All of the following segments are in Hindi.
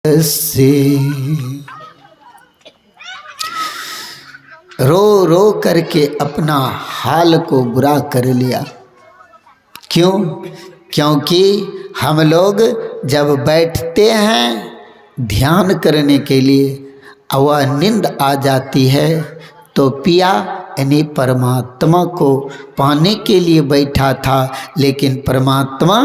से रो रो करके अपना हाल को बुरा कर लिया। क्यों? क्योंकि हम लोग जब बैठते हैं ध्यान करने के लिए और वह नींद आ जाती है तो पिया यानी परमात्मा को पाने के लिए बैठा था, लेकिन परमात्मा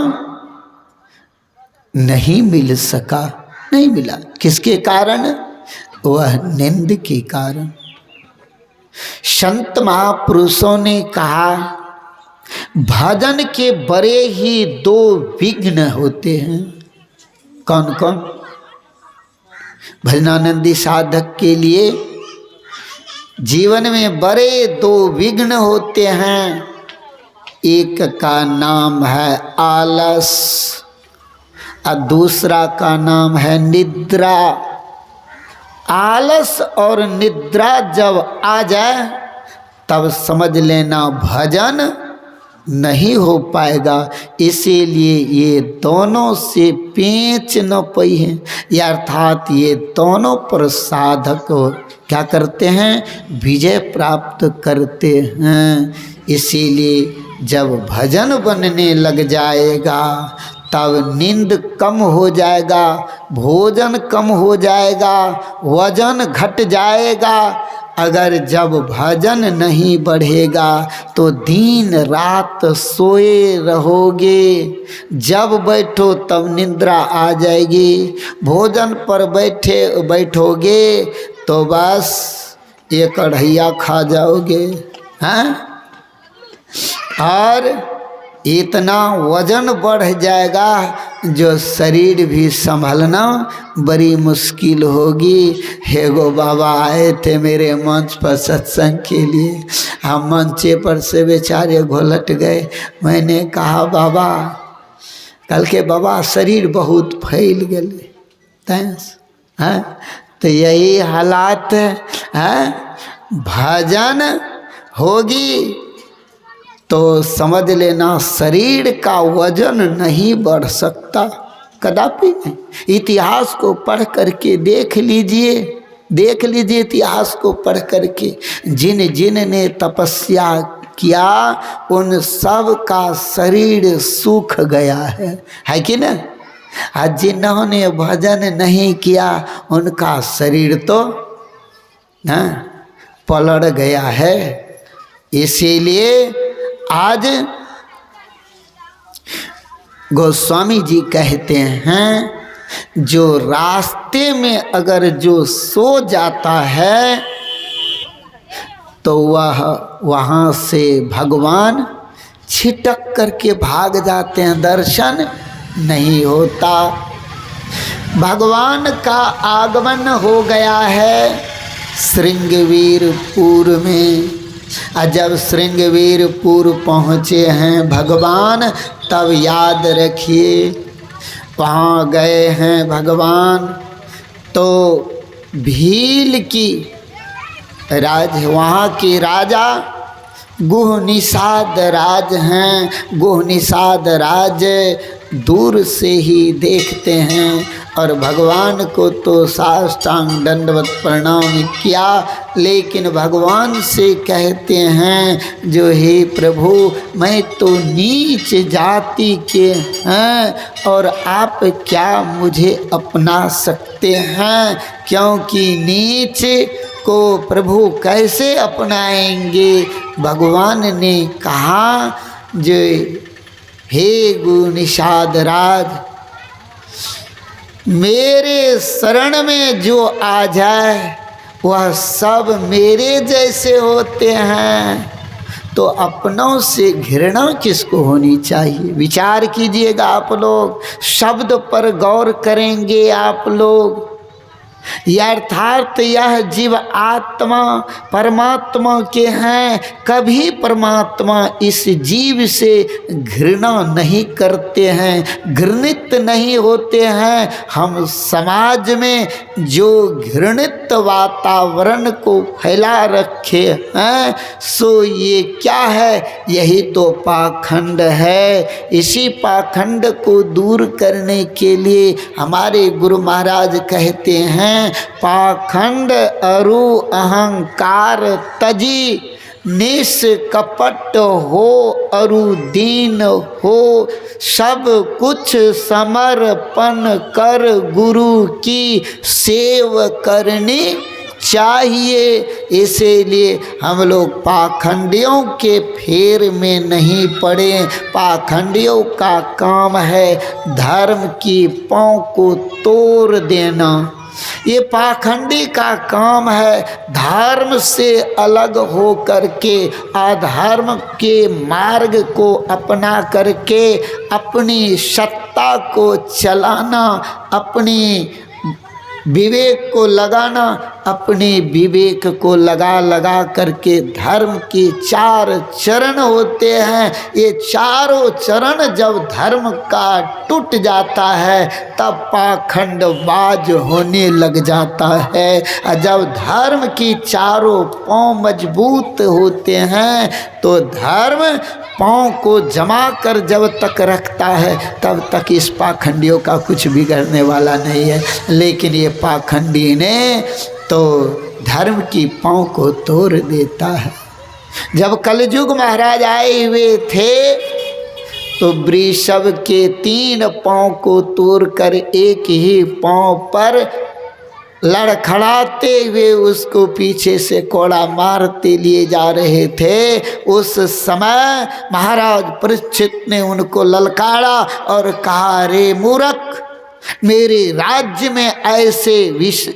नहीं मिल सका, नहीं मिला। किसके कारण? वह नींद के कारण। संत महापुरुषों ने कहा भजन के बड़े ही दो विघ्न होते हैं। कौन कौन? भजनानंदी साधक के लिए जीवन में बड़े दो विघ्न होते हैं। एक का नाम है आलस और दूसरा का नाम है निद्रा। आलस और निद्रा जब आ जाए तब समझ लेना भजन नहीं हो पाएगा। इसीलिए ये दोनों से पेंच न पई है, या अर्थात ये दोनों पर साधक क्या करते हैं? विजय प्राप्त करते हैं। इसीलिए जब भजन बनने लग जाएगा तब नींद कम हो जाएगा, भोजन कम हो जाएगा, वजन घट जाएगा। अगर जब भजन नहीं बढ़ेगा तो दिन रात सोए रहोगे। जब बैठो तब निद्रा आ जाएगी, भोजन पर बैठोगे तो बस एक कढ़ैया खा जाओगे, हैं? और इतना वजन बढ़ जाएगा जो शरीर भी संभालना बड़ी मुश्किल होगी। हेगो बाबा आए थे मेरे मंच पर सत्संग के लिए, हम मंचे पर से बेचारे घोलट गए। मैंने कहा बाबा, कल के बाबा शरीर बहुत फैल गए, हैं? तो यही हालात है। भजन होगी तो समझ लेना शरीर का वजन नहीं बढ़ सकता, कदापि नहीं। इतिहास को पढ़ करके देख लीजिए, देख लीजिए इतिहास को पढ़ करके। जिन जिन ने तपस्या किया उन सब का शरीर सूख गया है कि ना? आज जिन्होंने भजन नहीं किया उनका शरीर तो पलट गया है। इसीलिए आज गोस्वामी जी कहते हैं जो रास्ते में अगर जो सो जाता है तो वह वहाँ से भगवान छिटक करके भाग जाते हैं, दर्शन नहीं होता। भगवान का आगमन हो गया है श्रृंगवीरपुर में। जब श्रृंगवीरपुर पहुँचे हैं भगवान तब याद रखिए वहाँ गए हैं भगवान तो भील की वहाँ के राजा गुह निषाद राज हैं। गुह निषाद राज दूर से ही देखते हैं और भगवान को तो साष्टांग दंडवत प्रणाम किया, लेकिन भगवान से कहते हैं जो हे प्रभु मैं तो नीच जाति के हैं और आप क्या मुझे अपना सकते हैं? क्योंकि नीच को प्रभु कैसे अपनाएंगे? भगवान ने कहा जो हे गुह निषाद राज, मेरे शरण में जो आ जाए वह सब मेरे जैसे होते हैं, तो अपनों से घृणा किसको होनी चाहिए? विचार कीजिएगा आप लोग, शब्द पर गौर करेंगे आप लोग। अर्थात यह जीव आत्मा परमात्मा के हैं, कभी परमात्मा इस जीव से घृणा नहीं करते हैं, घृणित नहीं होते हैं। हम समाज में जो घृणित वातावरण को फैला रखे हैं सो ये क्या है, यही तो पाखंड है। इसी पाखंड को दूर करने के लिए हमारे गुरु महाराज कहते हैं, पाखंड अरु अहंकार तजी, निष्कपट हो अरु दीन हो, सब कुछ समर्पण कर गुरु की सेव करनी चाहिए। इसीलिए हम लोग पाखंडियों के फेर में नहीं पड़े। पाखंडियों का काम है धर्म की पाँव को तोड़ देना। ये पाखंडी का काम है धर्म से अलग हो करके अधर्म के मार्ग को अपना करके अपनी सत्ता को चलाना, अपनी विवेक को लगाना, अपने विवेक को लगा करके धर्म के 4 चरण होते हैं। ये चारों चरण जब धर्म का टूट जाता है तब पाखंडबाज होने लग जाता है। और जब धर्म की चारों पाँव मजबूत होते हैं तो धर्म पाँव को जमा कर जब तक रखता है तब तक इस पाखंडियों का कुछ बिगड़ने वाला नहीं है। लेकिन ये पाखंडी ने तो धर्म की पाँव को तोड़ देता है। जब कलयुग महाराज आए हुए थे तो वृषभ के 3 पाँव को तोड़कर एक ही पाँव पर लड़खड़ाते हुए उसको पीछे से कोड़ा मारते लिए जा रहे थे। उस समय महाराज परीक्षित ने उनको ललकारा और कहा, रे मूर्ख, मेरे राज्य में ऐसे विष,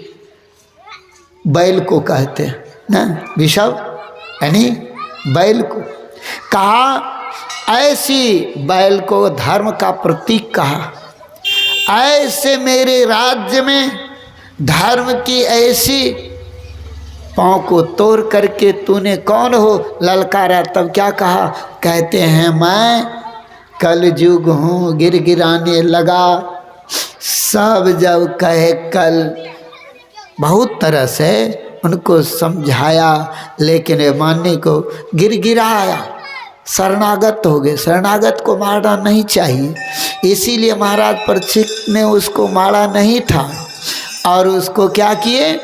बैल को कहते हैं ना, विषव यानी बैल को कहा, ऐसी बैल को धर्म का प्रतीक कहा, ऐसे मेरे राज्य में धर्म की ऐसी पाँव को तोड़ करके तूने कौन हो ललकारा। तब क्या कहा, कहते हैं मैं कलयुग हूँ, गिरगिराने लगा। सब जब कहे कल बहुत तरह से उनको समझाया लेकिन ये मानने को गिरगिराया, शरणागत हो गए। शरणागत को मारना नहीं चाहिए, इसीलिए महाराज परीक्षित ने उसको मारा नहीं था और उसको क्या किए,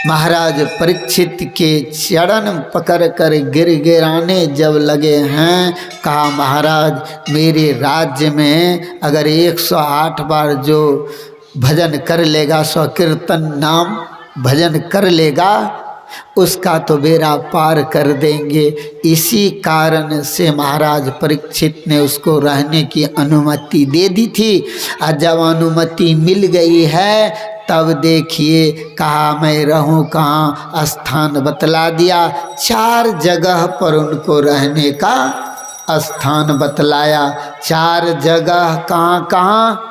महाराज परीक्षित के चरण पकड़ कर गिरगिराने जब लगे हैं। कहा, महाराज मेरे राज्य में अगर 108 बार जो भजन कर लेगा, स्वकीर्तन नाम भजन कर लेगा, उसका तो बेड़ा पार कर देंगे। इसी कारण से महाराज परीक्षित ने उसको रहने की अनुमति दे दी थी। और जब अनुमति मिल गई है तब देखिए कहा मैं रहूं कहाँ, स्थान बतला दिया। 4 जगह पर उनको रहने का स्थान बतलाया। 4 जगह कहाँ कहाँ,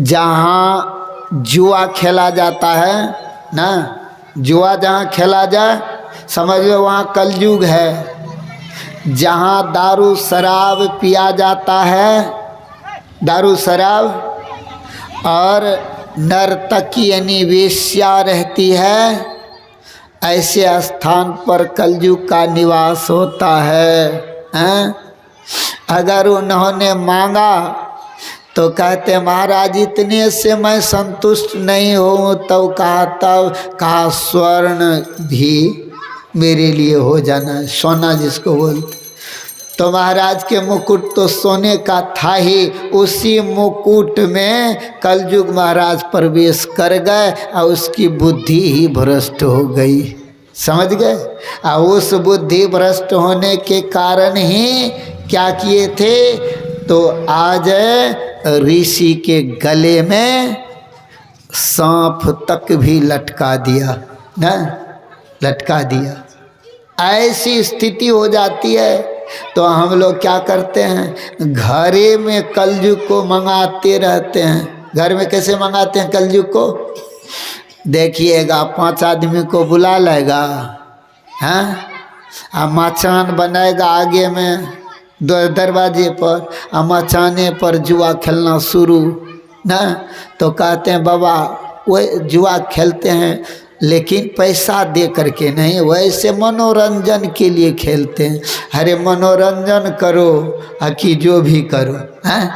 जहाँ जुआ खेला जाता है ना, जुआ जहाँ खेला जाए समझ लो वहाँ कलयुग है। जहाँ दारू शराब पिया जाता है, दारू शराब, और नर्तकी यानी वेश्या रहती है, ऐसे स्थान पर कलयुग का निवास होता है। अगर उन्होंने मांगा तो कहते महाराज इतने से मैं संतुष्ट नहीं हूँ, तब कहा स्वर्ण भी मेरे लिए हो जाना, सोना जिसको बोलते। तो महाराज के मुकुट तो सोने का था ही, उसी मुकुट में कलयुग महाराज प्रवेश कर गए और उसकी बुद्धि ही भ्रष्ट हो गई, समझ गए। और उस बुद्धि भ्रष्ट होने के कारण ही क्या किए थे, तो आज ऋषि के गले में सांप तक भी लटका दिया ना, लटका दिया। ऐसी स्थिति हो जाती है। तो हम लोग क्या करते हैं, घरे में कलयुग को मंगाते रहते हैं। घर में कैसे मंगाते हैं कलयुग को? देखिएगा 5 आदमी को बुला लेगा, हाँ, मचान बनाएगा आगे में दरवाजे पर, मचाने पर जुआ खेलना शुरू ना। तो कहते हैं बाबा वो जुआ खेलते हैं लेकिन पैसा दे करके नहीं, वैसे मनोरंजन के लिए खेलते हैं। अरे मनोरंजन करो कि जो भी करो, हाँ,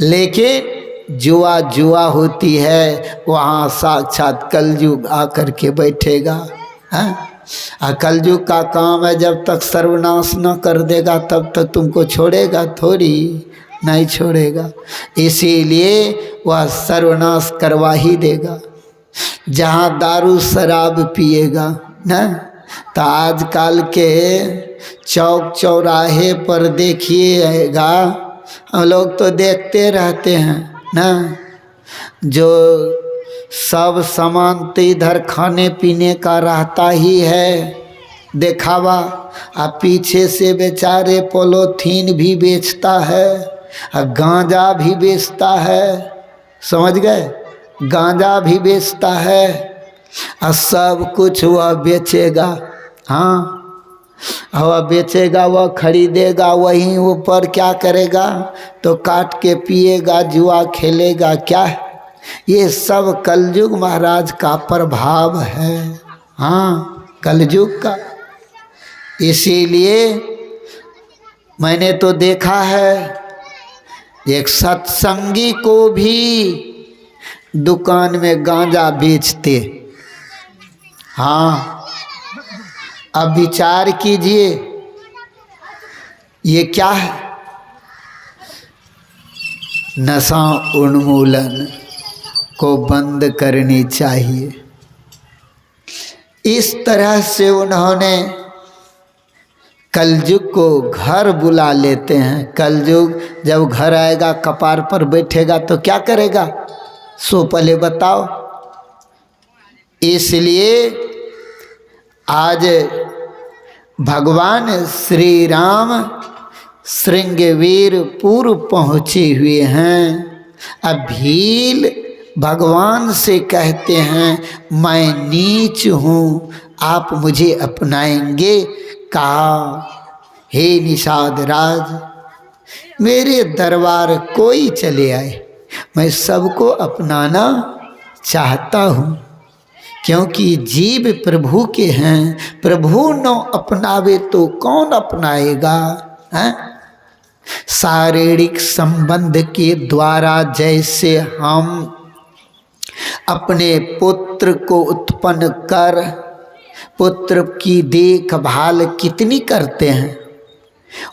लेकिन जुआ जुआ होती है, वहाँ साक्षात कलयुग आकर के बैठेगा। हाँ, कलयुग का काम है जब तक सर्वनाश न कर देगा तब तक तुमको छोड़ेगा थोड़ी, नहीं छोड़ेगा। इसीलिए वह सर्वनाश करवा ही देगा। जहाँ दारू शराब पिएगा ना, तो आजकल के चौक चौराहे पर देखिएगा, हम लोग तो देखते रहते हैं ना, जो सब सामान तो इधर खाने पीने का रहता ही है देखावा, पीछे से बेचारे पॉलीथीन भी बेचता है, गांजा भी बेचता है, समझ गए, गांजा भी बेचता है, सब कुछ वह बेचेगा। हाँ, वह बेचेगा, वह खरीदेगा, वहीं ऊपर क्या करेगा तो काट के पिएगा, जुआ खेलेगा। क्या ये सब कलयुग महाराज का प्रभाव है, हाँ, कलयुग का। इसीलिए मैंने तो देखा है एक सत्संगी को भी दुकान में गांजा बेचते। हाँ, अब विचार कीजिए ये क्या है? नशा उन्मूलन को बंद करनी चाहिए। इस तरह से उन्होंने कलयुग को घर बुला लेते हैं। कलयुग जब घर आएगा, कपार पर बैठेगा तो क्या करेगा सो पहले बताओ। इसलिए आज भगवान श्री राम श्रृंगवीरपुर पहुँचे हुए हैं। अब भील भगवान से कहते हैं मैं नीच हूँ, आप मुझे अपनाएंगे? कहा हे निषाद राज, मेरे दरबार कोई चले आए, मैं सबको अपनाना चाहता हूँ, क्योंकि जीव प्रभु के हैं, प्रभु न अपनावे तो कौन अपनाएगा? हैं? शारीरिक संबंध के द्वारा जैसे हम अपने पुत्र को उत्पन्न कर पुत्र की देखभाल कितनी करते हैं,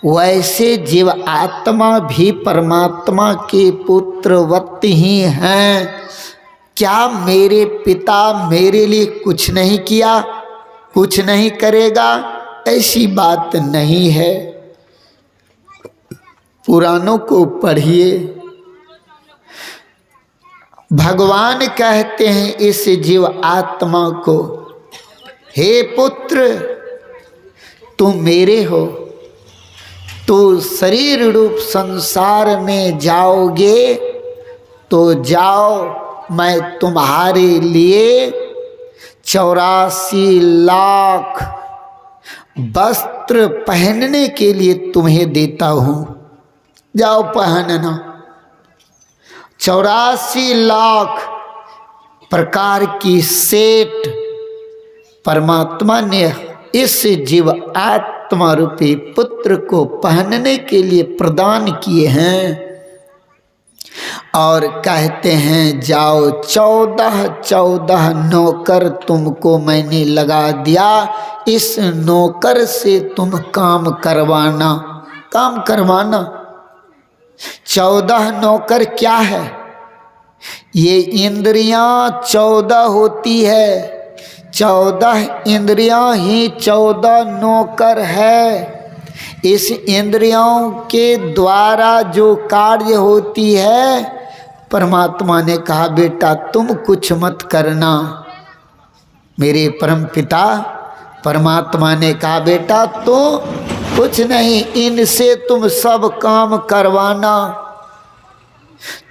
वैसे जीव आत्मा भी परमात्मा के पुत्रवत ही हैं। क्या मेरे पिता मेरे लिए कुछ नहीं किया, कुछ नहीं करेगा? ऐसी बात नहीं है। पुराणों को पढ़िए, भगवान कहते हैं इस जीव आत्मा को, हे पुत्र तुम मेरे हो, तो शरीर रूप संसार में जाओगे तो जाओ, मैं तुम्हारे लिए 84 लाख वस्त्र पहनने के लिए तुम्हें देता हूँ, जाओ पहनना। 84 लाख प्रकार की सेठ परमात्मा ने इस जीव आत्मा रूपी पुत्र को पहनने के लिए प्रदान किए हैं। और कहते हैं जाओ 14 नौकर तुमको मैंने लगा दिया, इस नौकर से तुम काम करवाना, काम करवाना। 14 नौकर क्या है? ये इंद्रियां 14 होती है, 14 इंद्रियां ही 14 नौकर है। इस इंद्रियों के द्वारा जो कार्य होती है, परमात्मा ने कहा बेटा तुम कुछ मत करना। मेरे परम पिता परमात्मा ने कहा बेटा तो कुछ नहीं, इनसे तुम सब काम करवाना।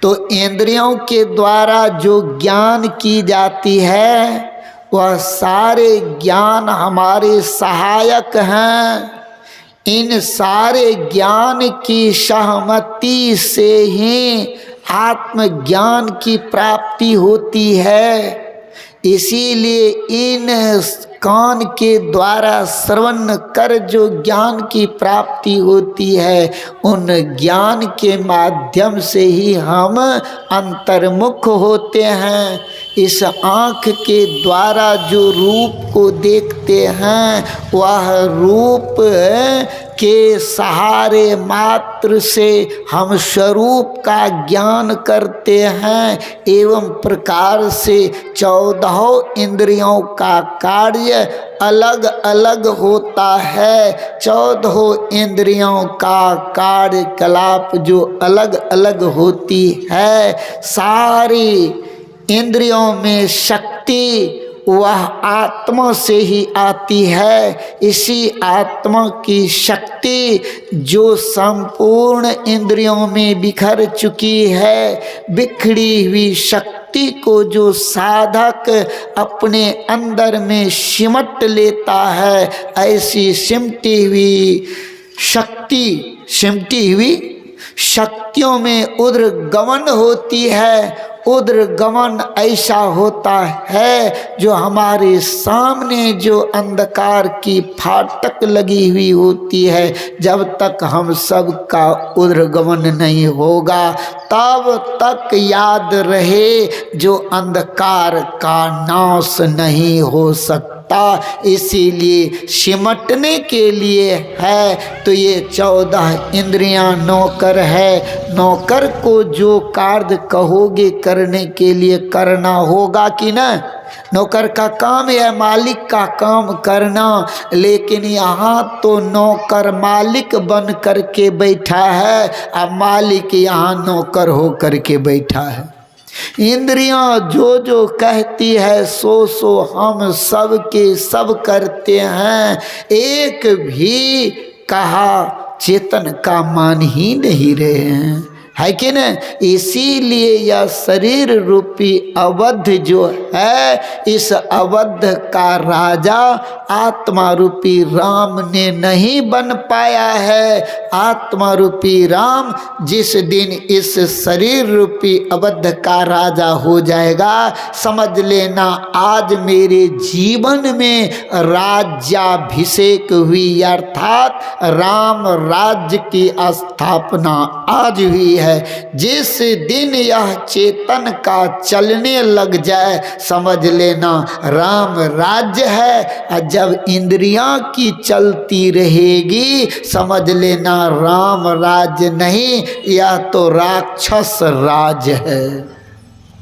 तो इंद्रियों के द्वारा जो ज्ञान की जाती है वह सारे ज्ञान हमारे सहायक हैं। इन सारे ज्ञान की सहमति से ही आत्मज्ञान की प्राप्ति होती है। इसीलिए इन कान के द्वारा श्रवण कर जो ज्ञान की प्राप्ति होती है, उन ज्ञान के माध्यम से ही हम अंतर्मुख होते हैं। इस आँख के द्वारा जो रूप को देखते हैं, वह रूप के सहारे मात्र से हम स्वरूप का ज्ञान करते हैं। एवं प्रकार से 14 इंद्रियों का कार्य अलग अलग होता है। 14 इंद्रियों का कार्यकलाप जो अलग अलग होती है, सारी इंद्रियों में शक्ति वह आत्मा से ही आती है। इसी आत्मा की शक्ति जो संपूर्ण इंद्रियों में बिखर चुकी है, बिखरी हुई शक्ति को जो साधक अपने अंदर में सिमट लेता है, ऐसी सिमटी हुई शक्तियों में उद्रगमन होती है। उद्रगमन ऐसा होता है जो हमारे सामने जो अंधकार की फाटक लगी हुई होती है, जब तक हम सब का उद्रगमन नहीं होगा तब तक याद रहे जो अंधकार का नाश नहीं हो सकता। इसीलिए सिमटने के लिए है तो ये 14 इंद्रियां नौकर है। नौकर को जो कार्य कहोगे करने के लिए करना होगा कि ना। नौकर का काम है मालिक का काम करना, लेकिन यहाँ तो नौकर मालिक बन करके बैठा है, अब मालिक यहाँ नौकर हो करके बैठा है। इंद्रियां जो जो कहती है सो हम सब के सब करते हैं। एक भी कहा चेतन का मान ही नहीं रहे हैं, है कि न। इसीलिए यह शरीर रूपी अवध जो है, इस अवध का राजा आत्मा रूपी राम ने नहीं बन पाया है। आत्मा रूपी राम जिस दिन इस शरीर रूपी अवध का राजा हो जाएगा, समझ लेना आज मेरे जीवन में राज्याभिषेक हुई, अर्थात राम राज्य की स्थापना आज हुई है। जिस दिन यह चेतन का चलने लग जाए, समझ लेना राम राज्य है। जब इंद्रियां की चलती रहेगी, समझ लेना राम राज्य नहीं, यह तो राक्षस राज है।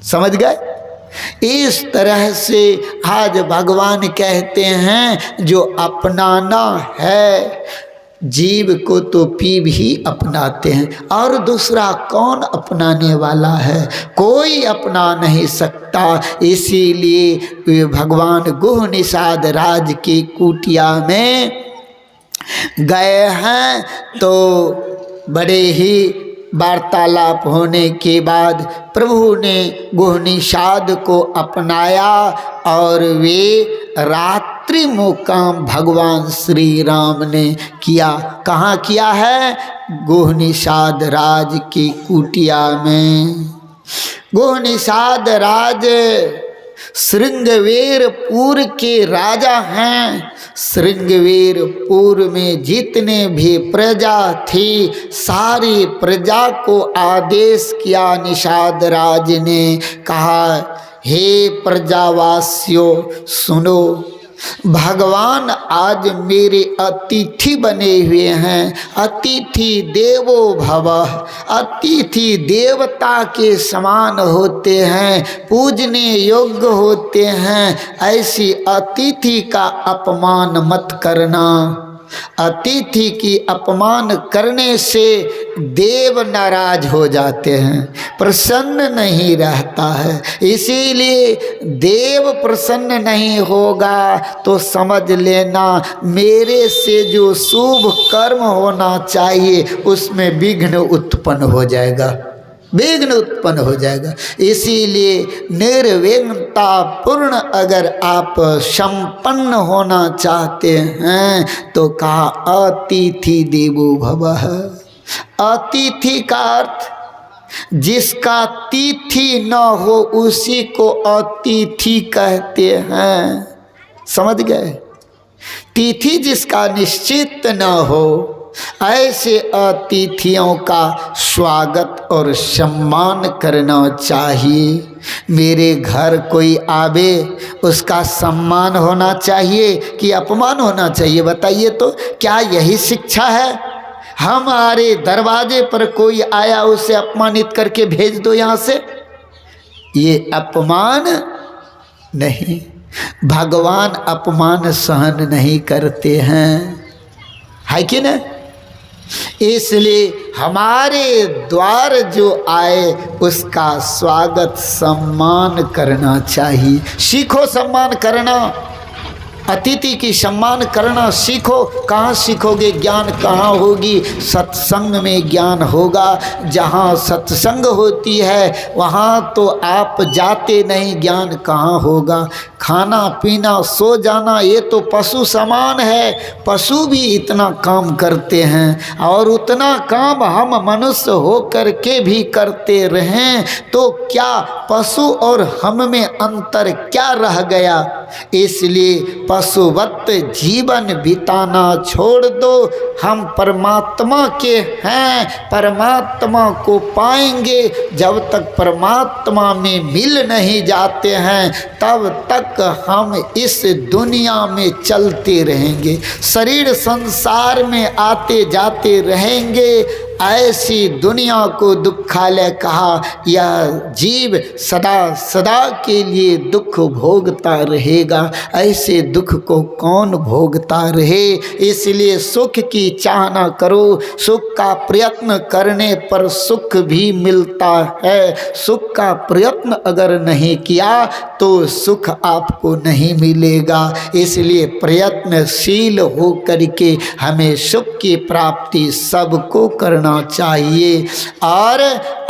समझ गए। इस तरह से आज भगवान कहते हैं जो अपनाना है, जीव को तो पीव ही अपनाते हैं, और दूसरा कौन अपनाने वाला है, कोई अपना नहीं सकता। इसीलिए भगवान गुह निषाद राज की कुटिया में गए हैं तो बड़े ही वार्तालाप होने के बाद प्रभु ने गुह निषाद को अपनाया और वे रात्रि मुकाम भगवान श्री राम ने किया। कहाँ किया है? गुह निषाद राज की कुटिया में। गुह निषाद राज श्रृंगवेरपुर के राजा हैं। श्रृंगवेरपुर में जितने भी प्रजा थी, सारी प्रजा को आदेश किया निषाद राज ने। कहा हे प्रजावासियों सुनो, भगवान आज मेरे अतिथि बने हुए हैं। अतिथि देवो भवः, अतिथि देवता के समान होते हैं, पूजने योग्य होते हैं। ऐसी अतिथि का अपमान मत करना। अतिथि की अपमान करने से देव नाराज हो जाते हैं, प्रसन्न नहीं रहता है। इसीलिए देव प्रसन्न नहीं होगा तो समझ लेना मेरे से जो शुभ कर्म होना चाहिए उसमें विघ्न उत्पन्न हो जाएगा। विघ्न उत्पन्न हो जाएगा। इसीलिए निर्विघ्नता पूर्ण अगर आप संपन्न होना चाहते हैं तो कहा अतिथि देवो भवः। अतिथि का अर्थ जिसका तिथि न हो उसी को अतिथि कहते हैं। समझ गए? तिथि जिसका निश्चित न हो ऐसे अतिथियों का स्वागत और सम्मान करना चाहिए। मेरे घर कोई आवे उसका सम्मान होना चाहिए कि अपमान होना चाहिए? बताइए तो, क्या यही शिक्षा है? हमारे दरवाजे पर कोई आया उसे अपमानित करके भेज दो यहाँ से, ये अपमान नहीं। भगवान अपमान सहन नहीं करते हैं, है कि नहीं? इसलिए हमारे द्वार जो आए उसका स्वागत सम्मान करना चाहिए। सीखो सम्मान करना, अतिथि की सम्मान करना सीखो। कहाँ सीखोगे? ज्ञान कहाँ होगी? सत्संग में ज्ञान होगा। जहाँ सत्संग होती है वहाँ तो आप जाते नहीं, ज्ञान कहाँ होगा? खाना पीना सो जाना ये तो पशु समान है। पशु भी इतना काम करते हैं और उतना काम हम मनुष्य हो कर के भी करते रहें तो क्या पशु और हम में अंतर क्या रह गया? इसलिए पशुवत जीवन बिताना छोड़ दो। हम परमात्मा के हैं, परमात्मा को पाएंगे। जब तक परमात्मा में मिल नहीं जाते हैं तब तक हम इस दुनिया में चलते रहेंगे, शरीर संसार में आते जाते रहेंगे। ऐसी दुनिया को दुखालय कहा। यह जीव सदा सदा के लिए दुख भोगता रहेगा। ऐसे दुख को कौन भोगता रहे? इसलिए सुख की चाह न करो। सुख का प्रयत्न करने पर सुख भी मिलता है। सुख का प्रयत्न अगर नहीं किया तो सुख आपको नहीं मिलेगा। इसलिए प्रयत्नशील हो करके हमें सुख की प्राप्ति सबको करना चाहिए। और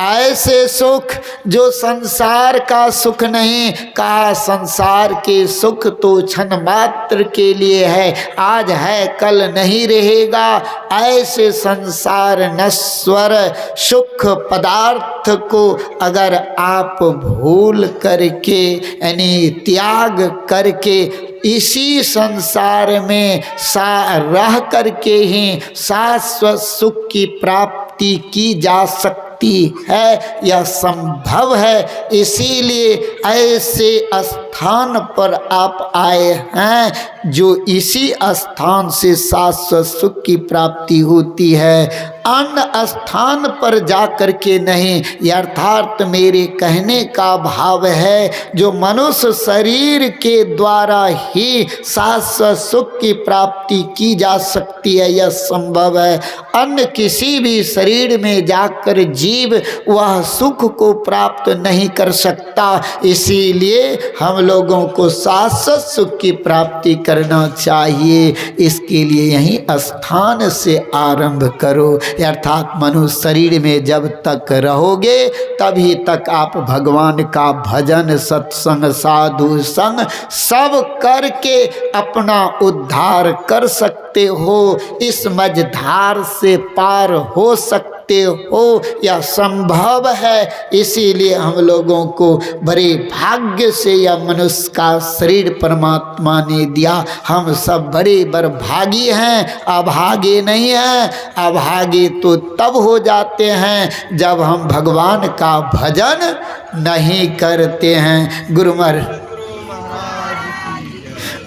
ऐसे सुख जो संसार का सुख नहीं, कहा संसार के सुख तो क्षण मात्र के लिए है, आज है कल नहीं रहेगा। ऐसे संसार नश्वर सुख पदार्थ को अगर आप भूल करके यानी त्याग करके इसी संसार में रह करके ही शाश्वत सुख की प्राप्ति की जा सकती है, यह संभव है। इसीलिए ऐसे स्थान पर आप आए हैं जो इसी स्थान से शाश्वत सुख की प्राप्ति होती है, अन्य स्थान पर जा कर के नहीं। अर्थात मेरे कहने का भाव है जो मनुष्य शरीर के द्वारा ही शाश्वत सुख की प्राप्ति की जा सकती है, यह संभव है। अन्य किसी भी शरीर में जाकर जीव वह सुख को प्राप्त नहीं कर सकता। इसीलिए हम लोगों को शाश्वत सुख की प्राप्ति करना चाहिए। इसके लिए यही स्थान से आरंभ करो। अर्थात मनुष्य शरीर में जब तक रहोगे तभी तक आप भगवान का भजन सत्संग साधु संग सब करके अपना उद्धार कर सकते हो। इस मझधार से पार हो सकते हो, यह संभव है। इसीलिए हम लोगों को बड़े भाग्य से यह मनुष्य का शरीर परमात्मा ने दिया। हम सब बड़े बड़भागी हैं, अभागे नहीं हैं। अभागे तो तब हो जाते हैं जब हम भगवान का भजन नहीं करते हैं।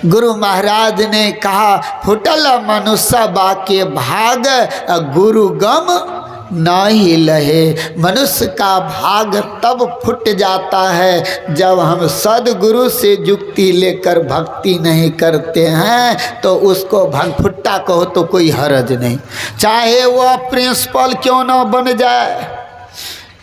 गुरु महाराज ने कहा, फुटल मनुष्य बाके भाग गुरु गम नाही लहे। मनुष्य का भाग तब फुट जाता है जब हम सदगुरु से युक्ति लेकर भक्ति नहीं करते हैं, तो उसको भगफुट्टा कहो तो कोई हर्ज नहीं, चाहे वह प्रिंसिपल क्यों ना बन जाए।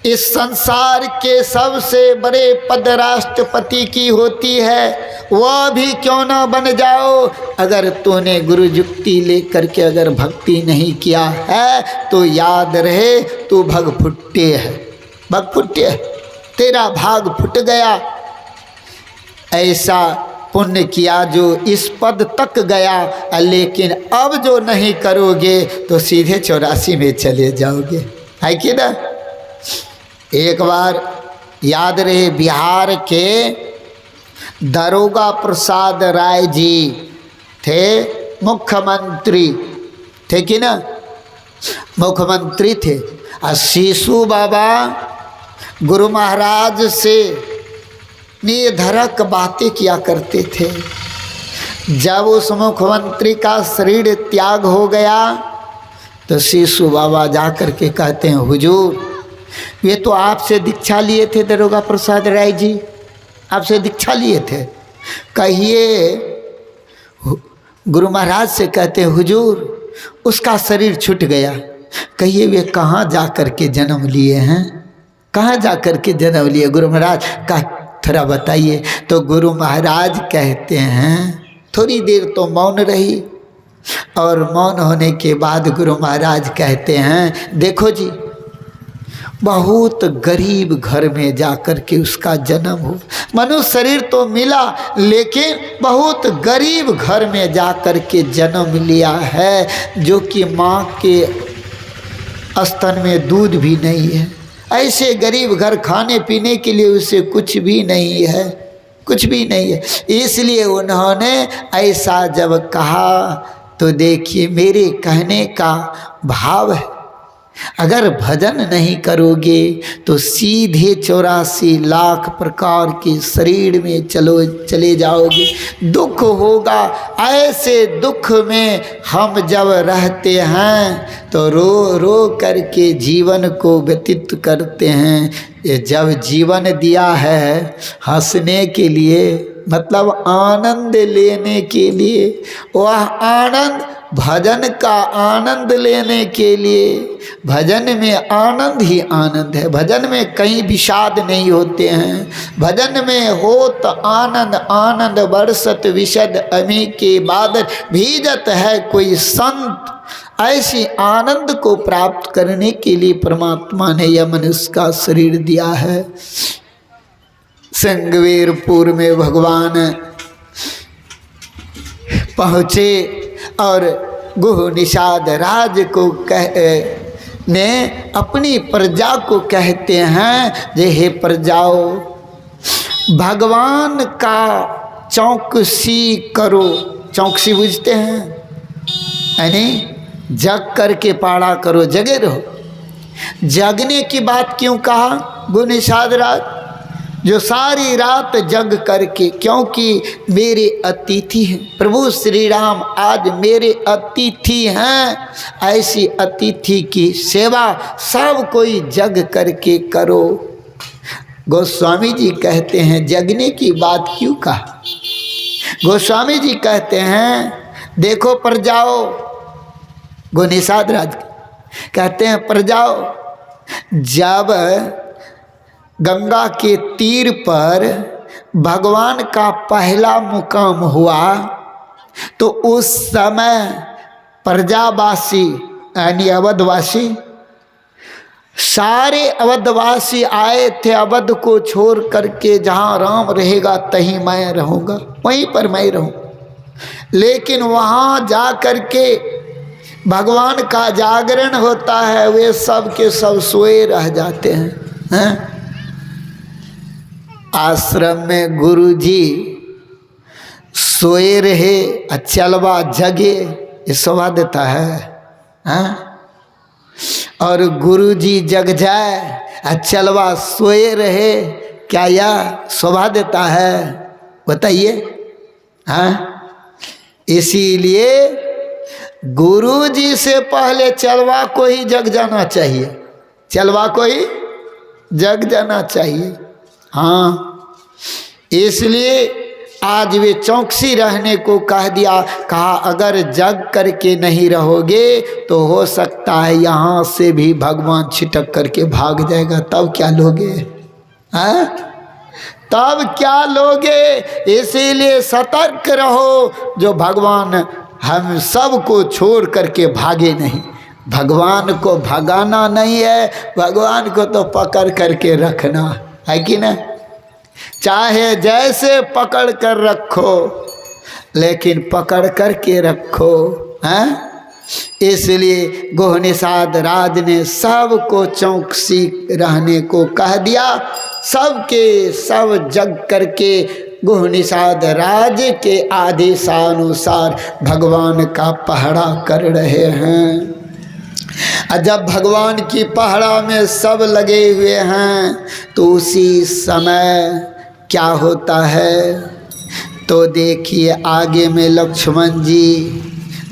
इस संसार के सबसे बड़े पद राष्ट्रपति की होती है, वह भी क्यों ना बन जाओ। अगर तूने गुरु युक्ति लेकर के अगर भक्ति नहीं किया है तो याद रहे तू भगफुट्टे है, भग फुटे, तेरा भाग फुट गया। ऐसा पुण्य किया जो इस पद तक गया, लेकिन अब जो नहीं करोगे तो सीधे 84 में चले जाओगे, है कि ना। एक बार याद रहे, बिहार के दरोगा प्रसाद राय जी थे, मुख्यमंत्री थे कि ना, मुख्यमंत्री थे। और शिशु बाबा गुरु महाराज से निर्धरक बातें किया करते थे। जब उस मुख्यमंत्री का शरीर त्याग हो गया तो शिशु बाबा जा कर के कहते हैं, हुजूर ये तो आपसे दीक्षा लिए थे, दरोगा प्रसाद राय जी आपसे दीक्षा लिए थे, कहिए। गुरु महाराज से कहते हैं, हुजूर उसका शरीर छूट गया, कहिए वे कहाँ जा कर के जन्म लिए हैं, कहाँ जा कर के जन्म लिए। गुरु महाराज का थोड़ा बताइए। तो गुरु महाराज कहते हैं, थोड़ी देर तो मौन रही, और मौन होने के बाद गुरु महाराज कहते हैं, देखो जी बहुत गरीब घर में जाकर के उसका जन्म हो, मनुष्य शरीर तो मिला लेकिन बहुत गरीब घर में जाकर के जन्म लिया है, जो कि माँ के स्तन में दूध भी नहीं है। ऐसे गरीब घर खाने पीने के लिए उसे कुछ भी नहीं है, कुछ भी नहीं है। इसलिए उन्होंने ऐसा जब कहा तो देखिए मेरे कहने का भाव है, अगर भजन नहीं करोगे तो सीधे 84 लाख प्रकार के शरीर में चले जाओगे, दुख होगा। ऐसे दुख में हम जब रहते हैं तो रो रो करके जीवन को व्यतीत करते हैं। ये जब जीवन दिया है हंसने के लिए, मतलब आनंद लेने के लिए, वह आनंद भजन का आनंद लेने के लिए। भजन में आनंद ही आनंद है, भजन में कहीं विषाद नहीं होते हैं। भजन में होत आनंद, आनंद बरसत विशद अमी के बादल, भीजत है कोई संत। ऐसी आनंद को प्राप्त करने के लिए परमात्मा ने यह मनुष्य का शरीर दिया है। संगवेरपुर में भगवान पहुँचे और गुह निषाद राज को ने अपनी प्रजा को कहते हैं, जे हे प्रजाओ भगवान का चौकसी करो। चौकसी बुझते हैं, यानी जग करके पाड़ा करो, जगे रहो। जगने की बात क्यों कहा गुह निषाद राज, जो सारी रात जग करके, क्योंकि मेरे अतिथि हैं प्रभु श्री राम, आज मेरे अतिथि हैं। ऐसी अतिथि की सेवा सब कोई जग करके करो। गोस्वामी जी कहते हैं जगने की बात क्यों कहा। गोस्वामी जी कहते हैं देखो प्रजाओ, गुह निषाद राज कहते हैं प्रजाओ, जब गंगा के तीर पर भगवान का पहला मुकाम हुआ तो उस समय प्रजावासी यानी अवधवासी, सारे अवधवासी आए थे अवध को छोड़ करके, जहाँ राम रहेगा तहीं मैं रहूँगा, वहीं पर मैं रहूँ। लेकिन वहाँ जा करके भगवान का जागरण होता है, वे सब के सब सोए रह जाते हैं। आश्रम में गुरुजी सोए रहे, चलवा जगे, ये शोभा देता है, और गुरुजी जग जाए चलवा सोए रहे, क्या यह शोभा देता है बताइए। इसीलिए गुरुजी से पहले चलवा को ही जग जाना चाहिए, चलवा को ही जग जाना चाहिए। हाँ, इसलिए आज वे चौकसी रहने को कह दिया। कहा अगर जग करके नहीं रहोगे तो हो सकता है यहाँ से भी भगवान छिटक करके भाग जाएगा, तब क्या लोगे? हाँ, तब क्या लोगे? इसीलिए सतर्क रहो, जो भगवान हम सब को छोड़ करके भागे नहीं। भगवान को भगाना नहीं है, भगवान को तो पकड़ करके रखना है कि ना। चाहे जैसे पकड़ कर रखो, लेकिन पकड़ करके रखो, हैं। इसलिए गोह निषाद राज ने सबको चौकसी रहने को कह दिया। सबके सब जग करके गोह निषाद राज के आदेशानुसार भगवान का पहरा कर रहे हैं। जब भगवान की पहरा में सब लगे हुए हैं तो उसी समय क्या होता है, तो देखिए आगे में लक्ष्मण जी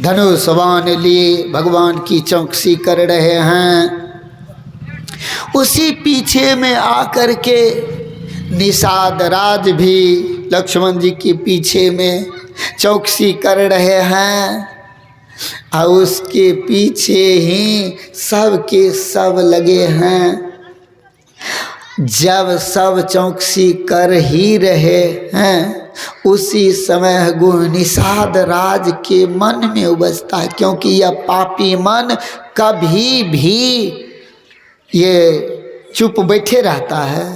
धनुष बाण लिए भगवान की चौकसी कर रहे हैं। उसी पीछे में आकर के निषाद राज भी लक्ष्मण जी के पीछे में चौकसी कर रहे हैं, और उसके पीछे ही सब के सब लगे हैं। जब सब चौकसी कर ही रहे हैं, उसी समय गोह निषाद राज के मन में उपजता है, क्योंकि यह पापी मन कभी भी ये चुप बैठे रहता है,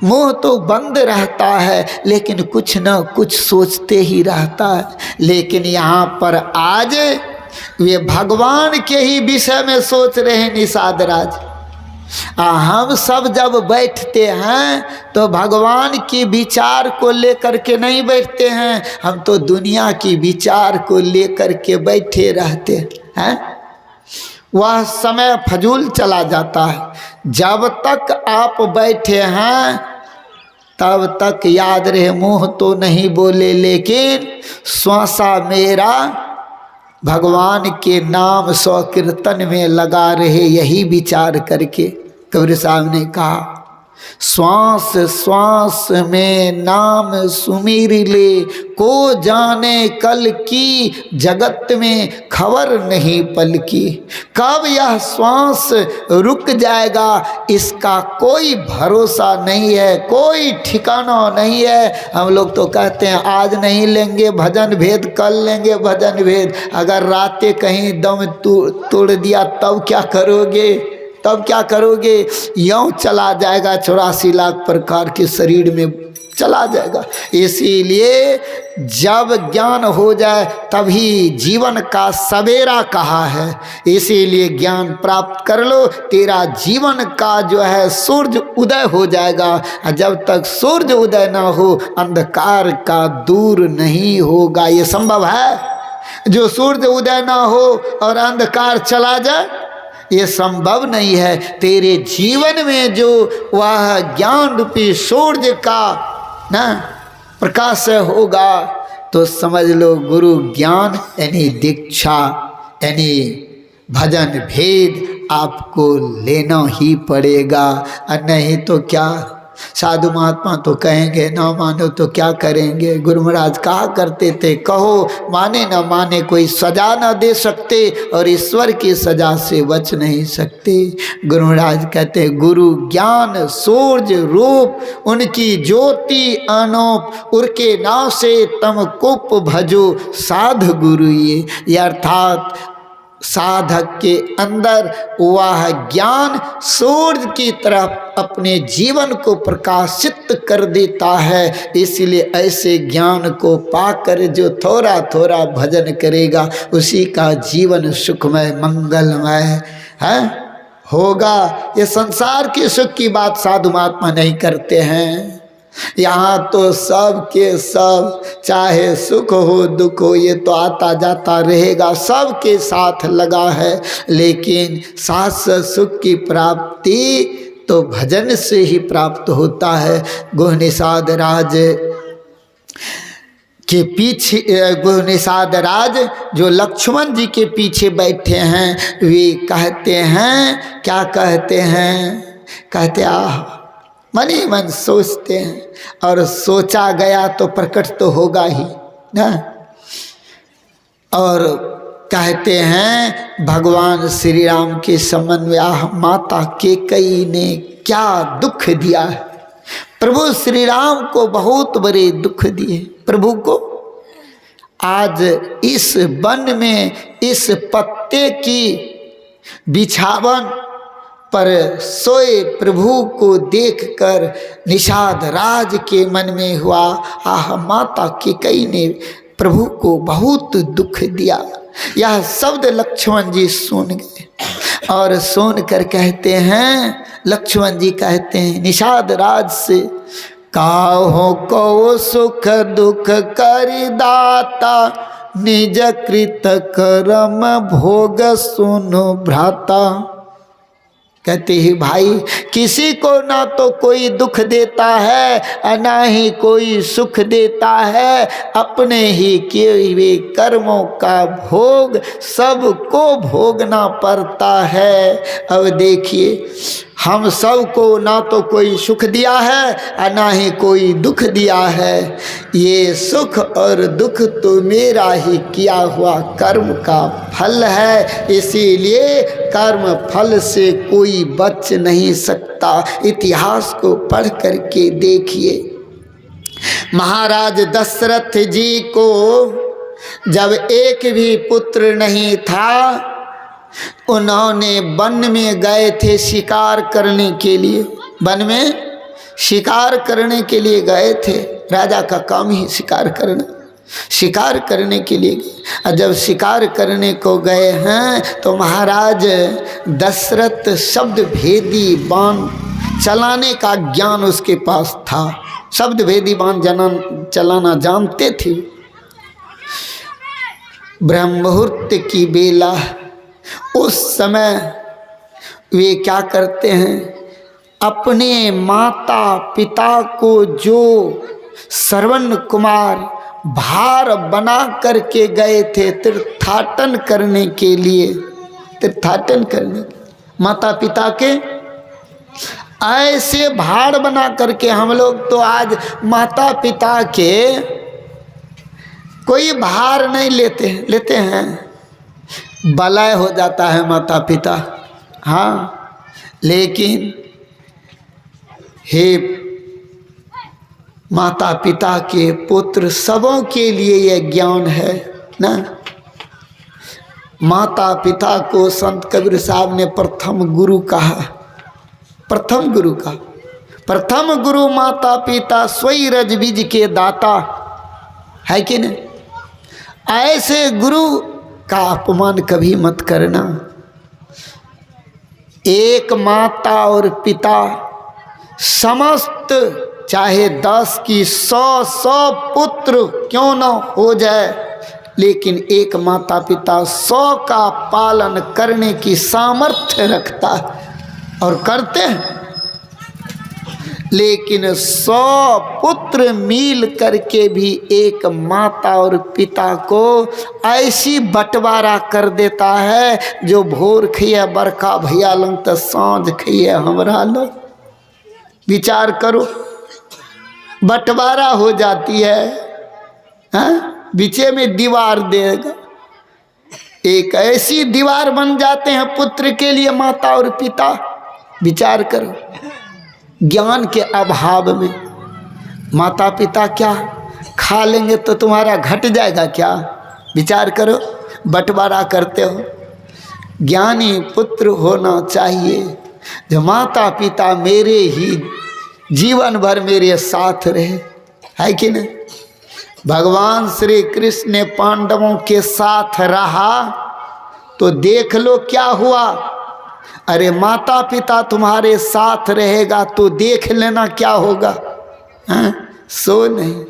मुंह तो बंद रहता है, लेकिन कुछ न कुछ सोचते ही रहता है। लेकिन यहाँ पर आज वे भगवान के ही विषय में सोच रहे हैं निषाद राज। हम सब जब बैठते हैं तो भगवान की विचार को लेकर के नहीं बैठते हैं, हम तो दुनिया की विचार को लेकर के बैठे रहते हैं। वह समय फजूल चला जाता है। जब तक आप बैठे हैं तब तक याद रहे, मुंह तो नहीं बोले लेकिन श्वासा मेरा भगवान के नाम सौ कीर्तन में लगा रहे, यही विचार करके कबीर साहब ने कहा, श्वास श्वास में नाम सुमिर ले, को जाने कल की जगत में खबर नहीं पल की। कब यह श्वास रुक जाएगा इसका कोई भरोसा नहीं है, कोई ठिकाना नहीं है। हम लोग तो कहते हैं आज नहीं लेंगे भजन भेद, कल लेंगे भजन भेद। अगर रातें कहीं दम तोड़ दिया तब क्या करोगे, तब क्या करोगे। यूँ चला जाएगा, 84 लाख प्रकार के शरीर में चला जाएगा। इसीलिए जब ज्ञान हो जाए तभी जीवन का सवेरा कहा है, इसीलिए ज्ञान प्राप्त कर लो, तेरा जीवन का जो है सूर्य उदय हो जाएगा। जब तक सूर्य उदय ना हो अंधकार का दूर नहीं होगा। ये संभव है, जो सूर्य उदय ना हो और अंधकार चला जाए, ये संभव नहीं है। तेरे जीवन में जो वह ज्ञान रूपी सूर्य का ना प्रकाश होगा तो समझ लो गुरु ज्ञान यानी दीक्षा यानी भजन भेद आपको लेना ही पड़ेगा। और नहीं तो क्या, साधु महात्मा तो कहेंगे ना मानो तो क्या करेंगे। गुरु महाराज कहा करते थे, कहो माने ना माने कोई सजा ना दे सकते और ईश्वर की सजा से बच नहीं सकते। गुरु महाराज कहते गुरु ज्ञान सूर्य रूप, उनकी ज्योति अनूप, उनके नाव से तम कुप भजो साध गुरु। ये अर्थात साधक के अंदर वह ज्ञान सूर्य की तरफ अपने जीवन को प्रकाशित कर देता है। इसलिए ऐसे ज्ञान को पाकर जो थोड़ा थोड़ा भजन करेगा उसी का जीवन सुखमय मंगलमय है होगा। ये संसार के सुख की बात साधु महात्मा नहीं करते हैं। यहाँ तो सब के सब, चाहे सुख हो दुख हो, ये तो आता जाता रहेगा, सबके साथ लगा है। लेकिन शाश्वत सुख की प्राप्ति तो भजन से ही प्राप्त होता है। गोह निषाद राज के पीछे, गोह निषाद राज जो लक्ष्मण जी के पीछे बैठे हैं, वे कहते हैं, क्या कहते हैं, कहते मन ही मन सोचते हैं, और सोचा गया तो प्रकट तो होगा ही ना। और कहते हैं भगवान श्री राम के संबंध में माता कैकेयी ने क्या दुख दिया है। प्रभु श्री राम को बहुत बड़े दुख दिए। प्रभु को आज इस वन में इस पत्ते की बिछावन पर सोए प्रभु को देखकर निषाद राज के मन में हुआ, आह माता कैकेयी ने प्रभु को बहुत दुख दिया। यह शब्द लक्ष्मण जी सुन गए और सुन कर कहते हैं, लक्ष्मण जी कहते हैं निषाद राज से, काहो को सुख दुख करि दाता, निज कृत कर्म भोग सुनो भ्राता। कहते ही भाई किसी को ना तो कोई दुख देता है और ना ही कोई सुख देता है, अपने ही किए हुए कर्मों का भोग सबको भोगना पड़ता है। अब देखिए हम सबको ना तो कोई सुख दिया है और ना ही कोई दुख दिया है, ये सुख और दुख तो मेरा ही किया हुआ कर्म का फल है, इसीलिए कर्म फल से कोई बच नहीं सकता। इतिहास को पढ़ करके देखिए, महाराज दशरथ जी को जब एक भी पुत्र नहीं था, उन्होंने वन में गए थे शिकार करने के लिए, वन में शिकार करने के लिए गए थे। राजा का काम ही शिकार करना, शिकार करने के लिए गए। और जब शिकार करने को गए हैं तो महाराज दशरथ शब्द भेदी बाण चलाने का ज्ञान उसके पास था, शब्द भेदी बाण चलाना जानते थे। ब्रह्म मुहूर्त की बेला, उस समय वे क्या करते हैं, अपने माता पिता को जो श्रवण कुमार भार बना करके गए थे तीर्थाटन करने के लिए, तीर्थाटन करने, माता पिता के ऐसे भार बना करके, हम लोग तो आज माता पिता के कोई भार नहीं लेते हैं, बलय हो जाता है माता पिता, हाँ, लेकिन हे माता पिता के पुत्र सबों के लिए यह ज्ञान है ना। माता पिता को संत कबीर साहब ने प्रथम गुरु कहा, प्रथम गुरु का, प्रथम गुरु माता पिता सोई रज बीज के दाता, है कि नहीं। ऐसे गुरु का अपमान कभी मत करना। एक माता और पिता समस्त चाहे 10 की 100 पुत्र क्यों न हो जाए, लेकिन एक माता पिता 100 का पालन करने की सामर्थ्य रखता है और करते हैं, लेकिन 100 पुत्र मिल करके भी एक माता और पिता को ऐसी बंटवारा कर देता है, जो भोर खइए बरका भैया लंग तो सांझ खइए हमरा लंग। विचार करो, बंटवारा हो जाती है, हाँ? बीचे में दीवार देगा, एक ऐसी दीवार बन जाते हैं पुत्र के लिए माता और पिता। विचार करो, ज्ञान के अभाव में माता पिता क्या खा लेंगे तो तुम्हारा घट जाएगा क्या? विचार करो, बंटवारा करते हो। ज्ञानी पुत्र होना चाहिए, जो माता पिता मेरे ही जीवन भर मेरे साथ रहे, है कि नहीं। भगवान श्री कृष्ण ने पांडवों के साथ रहा तो देख लो क्या हुआ। अरे माता पिता तुम्हारे साथ रहेगा तो देख लेना क्या होगा, हाँ? सो नहीं।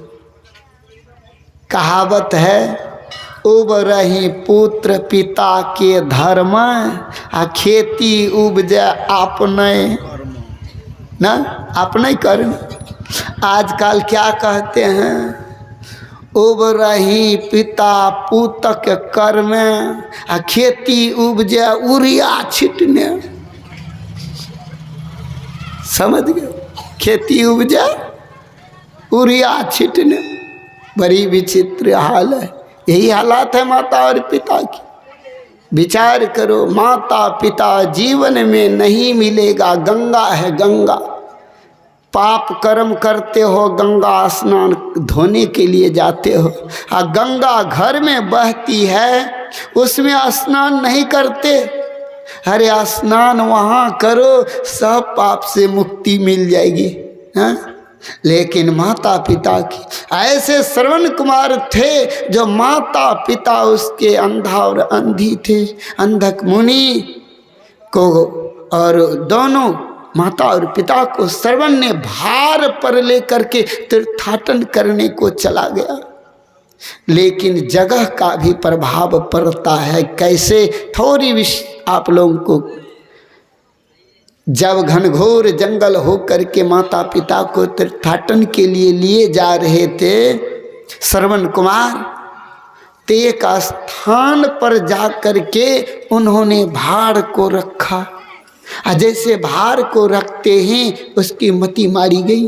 कहावत है, उबरहि पुत्र पिता के धर्म, आ खेती उपजे आपने ना, अपने करना। आजकल क्या कहते हैं, उबरहि पिता पुतक कर्म, आ खेती उपजे उरिया छिटने। समझ गए, खेती उपजे उरिया छिटने। बड़ी विचित्र हाल है, यही हालात है माता और पिता की। विचार करो, माता पिता जीवन में नहीं मिलेगा। गंगा है गंगा, पाप कर्म करते हो, गंगा स्नान धोने के लिए जाते हो, और गंगा घर में बहती है उसमें स्नान नहीं करते। अरे स्नान वहाँ करो, सब पाप से मुक्ति मिल जाएगी। हाँ? लेकिन माता पिता की, ऐसे श्रवण कुमार थे जो माता पिता उसके अंधा और अंधी थे। अंधक मुनि को और दोनों माता और पिता को श्रवण ने भार पर लेकर के तीर्थाटन करने को चला गया। लेकिन जगह का भी प्रभाव पड़ता है। कैसे? थोड़ी आप लोगों को, जब घनघोर जंगल होकर के माता पिता को तीर्थाटन के लिए लिए जा रहे थे श्रवण कुमार, तो एक स्थान पर जाकर के उन्होंने भार को रखा। जैसे भार को रखते हैं उसकी मति मारी गई।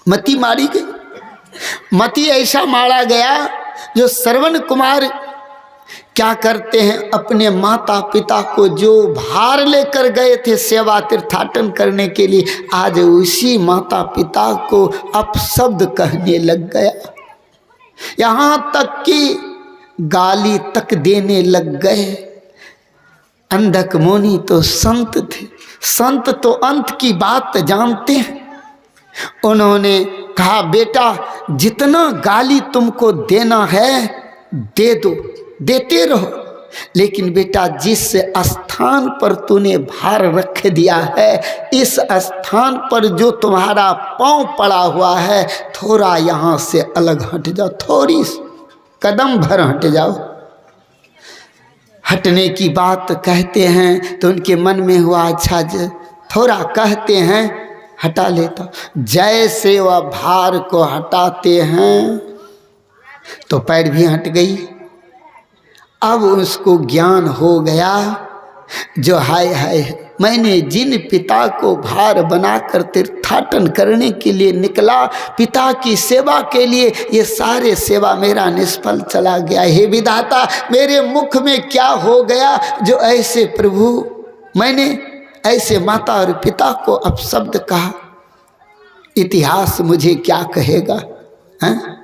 मति मारी गई। मति ऐसा मारा गया जो श्रवण कुमार क्या करते हैं, अपने माता पिता को जो भार लेकर गए थे सेवा तीर्थाटन करने के लिए, आज उसी माता पिता को अपशब्द कहने लग गया। यहाँ तक कि गाली तक देने लग गए। अंधक मुनि तो संत थे, संत तो अंत की बात जानते हैं। उन्होंने कहा, बेटा जितना गाली तुमको देना है दे दो, देते रहो, लेकिन बेटा जिस स्थान पर तूने भार रख दिया है, इस स्थान पर जो तुम्हारा पांव पड़ा हुआ है, थोड़ा यहाँ से अलग हट जाओ, थोड़ी कदम भर हट जाओ। हटने की बात कहते हैं तो उनके मन में हुआ, अच्छा थोड़ा कहते हैं हटा लेता। जैसे वह भार को हटाते हैं तो पैर भी हट गई। अब उसको ज्ञान हो गया, जो हाय हाय मैंने जिन पिता को भार बनाकर तीर्थाटन करने के लिए निकला, पिता की सेवा के लिए, ये सारे सेवा मेरा निष्फल चला गया। हे विधाता, मेरे मुख में क्या हो गया जो ऐसे प्रभु मैंने ऐसे माता और पिता को अपशब्द कहा। इतिहास मुझे क्या कहेगा? हैं?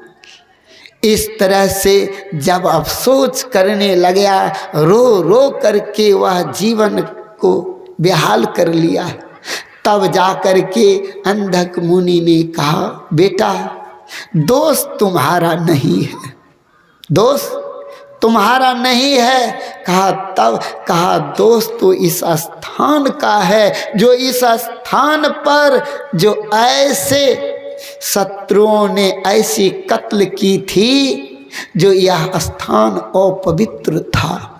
इस तरह से जब अफसोस करने लगा, रो रो करके वह जीवन को बेहाल कर लिया, तब जाकर के अंधक मुनि ने कहा, बेटा दोष तुम्हारा नहीं है, दोष तुम्हारा नहीं है। कहा तब कहा दोष तो इस स्थान का है, जो इस स्थान पर जो ऐसे शत्रुओं ने ऐसी कत्ल की थी, जो यह स्थान अपवित्र था।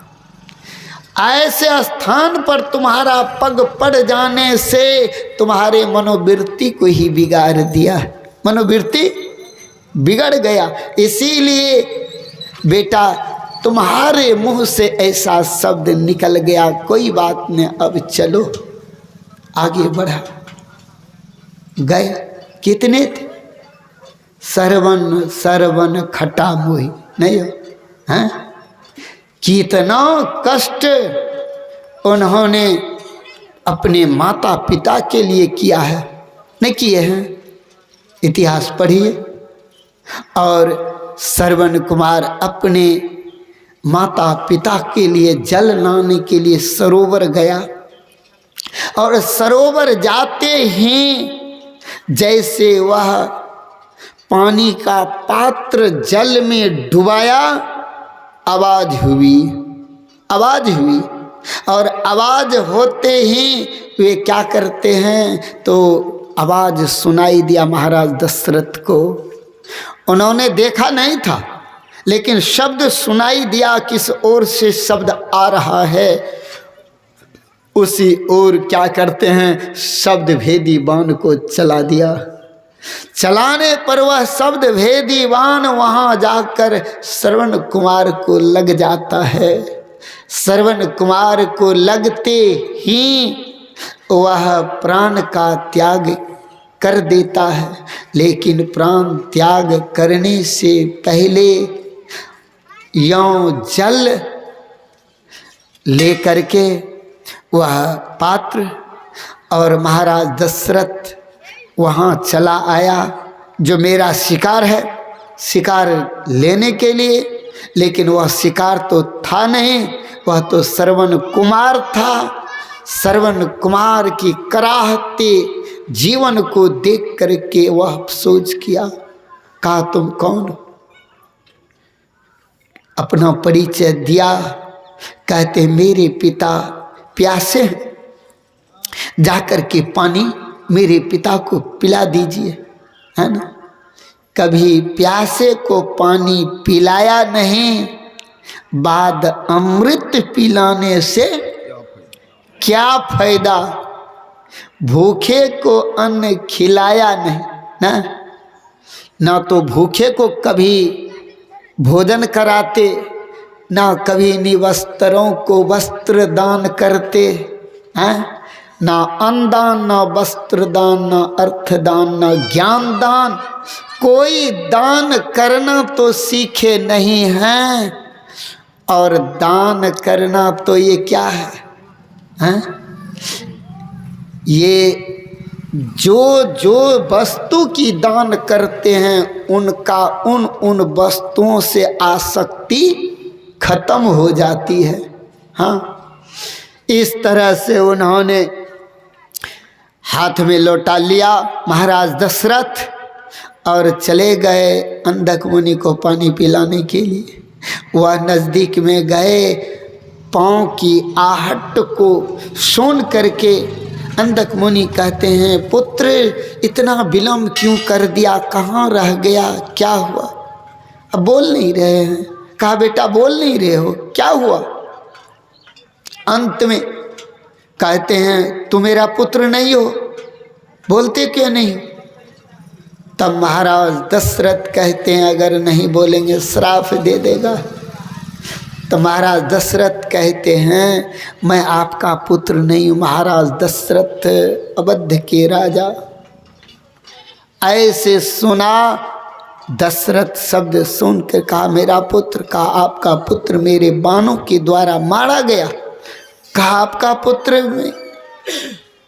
ऐसे स्थान पर तुम्हारा पग पड़ जाने से तुम्हारे मनोवृत्ति को ही बिगाड़ दिया, मनोवृत्ति बिगड़ गया। इसीलिए बेटा तुम्हारे मुंह से ऐसा शब्द निकल गया। कोई बात नहीं, अब चलो आगे बढ़ा। गए कितने थे? सरवन सरवन खटा मोही, नहीं हो? हैं? कितना कष्ट उन्होंने अपने माता पिता के लिए किया है, नहीं किए हैं? इतिहास पढ़िए। और श्रवण कुमार अपने माता पिता के लिए जल लाने के लिए सरोवर गया, और सरोवर जाते ही जैसे वह पानी का पात्र जल में डुबाया, आवाज हुई, आवाज हुई। और आवाज होते ही वे क्या करते हैं, तो आवाज सुनाई दिया महाराज दशरथ को। उन्होंने देखा नहीं था, लेकिन शब्द सुनाई दिया। किस ओर से शब्द आ रहा है, उसी ओर क्या करते हैं, शब्द भेदी बाण को चला दिया। चलाने पर वह शब्द भेदी बाण वहां जाकर श्रवण कुमार को लग जाता है। श्रवण कुमार को लगते ही वह प्राण का त्याग कर देता है, लेकिन प्राण त्याग करने से पहले यों जल लेकर के वह पात्र और महाराज दशरथ वहाँ चला आया, जो मेरा शिकार है, शिकार लेने के लिए। लेकिन वह शिकार तो था नहीं, वह तो श्रवण कुमार था। श्रवण कुमार की कराहते जीवन को देख करके वह अफसोस किया। कहा तुम कौन हो? अपना परिचय दिया। कहते मेरे पिता प्यासे हैं, जाकर के पानी मेरे पिता को पिला दीजिए, है ना। कभी प्यासे को पानी पिलाया नहीं, बाद अमृत पिलाने से क्या फायदा। भूखे को अन्न खिलाया नहीं ना तो भूखे को कभी भोजन कराते, ना कभी निवस्त्रों को वस्त्र दान करते हैं, ना अन्न दान, ना वस्त्र दान, ना अर्थ दान, ना ज्ञान दान। कोई दान करना तो सीखे नहीं हैं। और दान करना तो ये क्या है, हैं? ये जो वस्तु की दान करते हैं उनका उन वस्तुओं से आसक्ति खत्म हो जाती है। हाँ, इस तरह से उन्होंने हाथ में लोटा लिया महाराज दशरथ और चले गए अंधक मुनि को पानी पिलाने के लिए। वह नज़दीक में गए, पाँव की आहट को सुन करके अंधक मुनि कहते हैं पुत्र इतना विलम्ब क्यों कर दिया, कहाँ रह गया, क्या हुआ? अब बोल नहीं रहे हैं। कहा बेटा बोल नहीं रहे हो, क्या हुआ? अंत में कहते हैं तू मेरा पुत्र नहीं हो, बोलते क्यों नहीं? तब महाराज दशरथ कहते हैं अगर नहीं बोलेंगे श्राप दे देगा। तो महाराज दशरथ कहते हैं मैं आपका पुत्र नहीं हूँ। महाराज दशरथ अवध के राजा। ऐसे सुना, दशरथ शब्द सुनकर कहा मेरा पुत्र। कहा आपका पुत्र मेरे बाणों के द्वारा मारा गया। कहा आपका पुत्र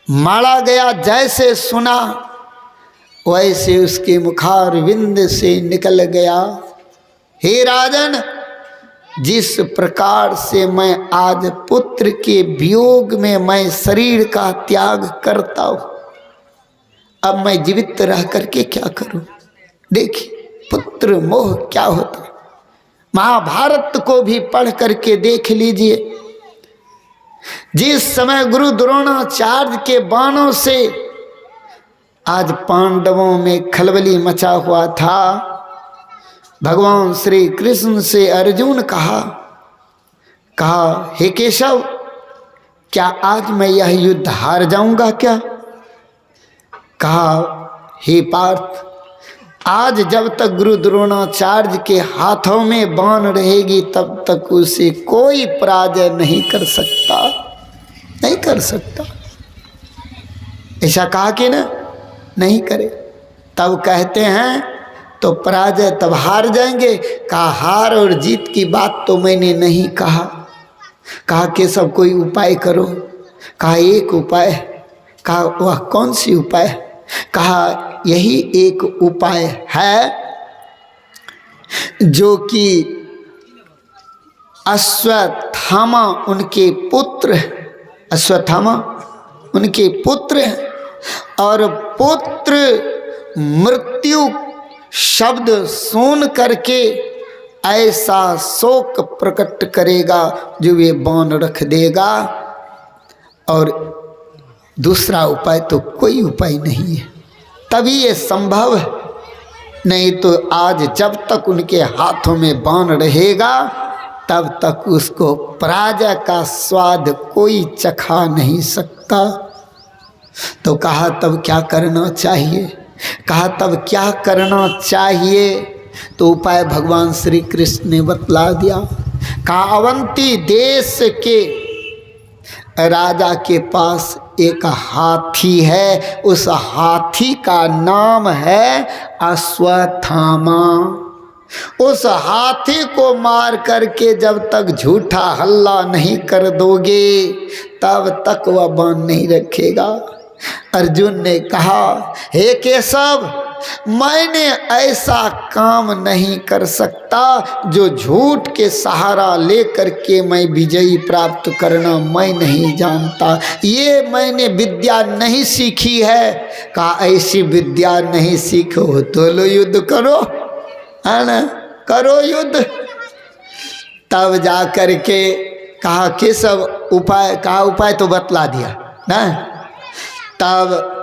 मारा गया। जैसे सुना वैसे उसके मुखारविंद से निकल गया। हे राजन, जिस प्रकार से मैं आज पुत्र के वियोग में मैं शरीर का त्याग करता हूँ, अब मैं जीवित रह करके क्या करूं? देखिए पुत्र मोह क्या होता है। महाभारत को भी पढ़ करके देख लीजिए। जिस समय गुरु द्रोणाचार्य के बाणों से आज पांडवों में खलबली मचा हुआ था, भगवान श्री कृष्ण से अर्जुन कहा हे केशव, क्या आज मैं यह युद्ध हार जाऊंगा क्या? कहा हे पार्थ, आज जब तक गुरु द्रोणाचार्य के हाथों में बाण रहेगी तब तक उसे कोई पराजय नहीं कर सकता, नहीं कर सकता। ऐसा कहा कि ना नहीं करे। तब कहते हैं तो पराजय तब हार जाएंगे। कहा हार और जीत की बात तो मैंने नहीं कहा। कहा कि सब कोई उपाय करो। कहा एक उपाय। कहा वह कौन सी उपाय? कहा यही एक उपाय है जो कि अश्वत्थामा उनके पुत्र, अश्वत्थामा उनके पुत्र हैं और पुत्र मृत्यु शब्द सुन करके ऐसा शोक प्रकट करेगा जो वे बाण रख देगा। और दूसरा उपाय तो कोई उपाय नहीं है, तभी ये संभव है। नहीं तो आज जब तक उनके हाथों में बाण रहेगा तब तक उसको पराजय का स्वाद कोई चखा नहीं सकता। तो कहा तब क्या करना चाहिए? कहा तब क्या करना चाहिए? तो उपाय भगवान श्री कृष्ण ने बतला दिया। कहा अवंती देश के राजा के पास एक हाथी है, उस हाथी का नाम है अश्वत्थामा। उस हाथी को मार करके जब तक झूठा हल्ला नहीं कर दोगे तब तक वह बाण नहीं रखेगा। अर्जुन ने कहा हे केशव, मैंने ऐसा काम नहीं कर सकता जो झूठ के सहारा लेकर के मैं विजयी प्राप्त करना मैं नहीं जानता, ये मैंने विद्या नहीं सीखी है। कहा ऐसी विद्या नहीं सीखो तो लो युद्ध करो, है ना, करो युद्ध। तब जा कर के कहा कि सब उपाय, कहा उपाय तो बतला दिया ना। तब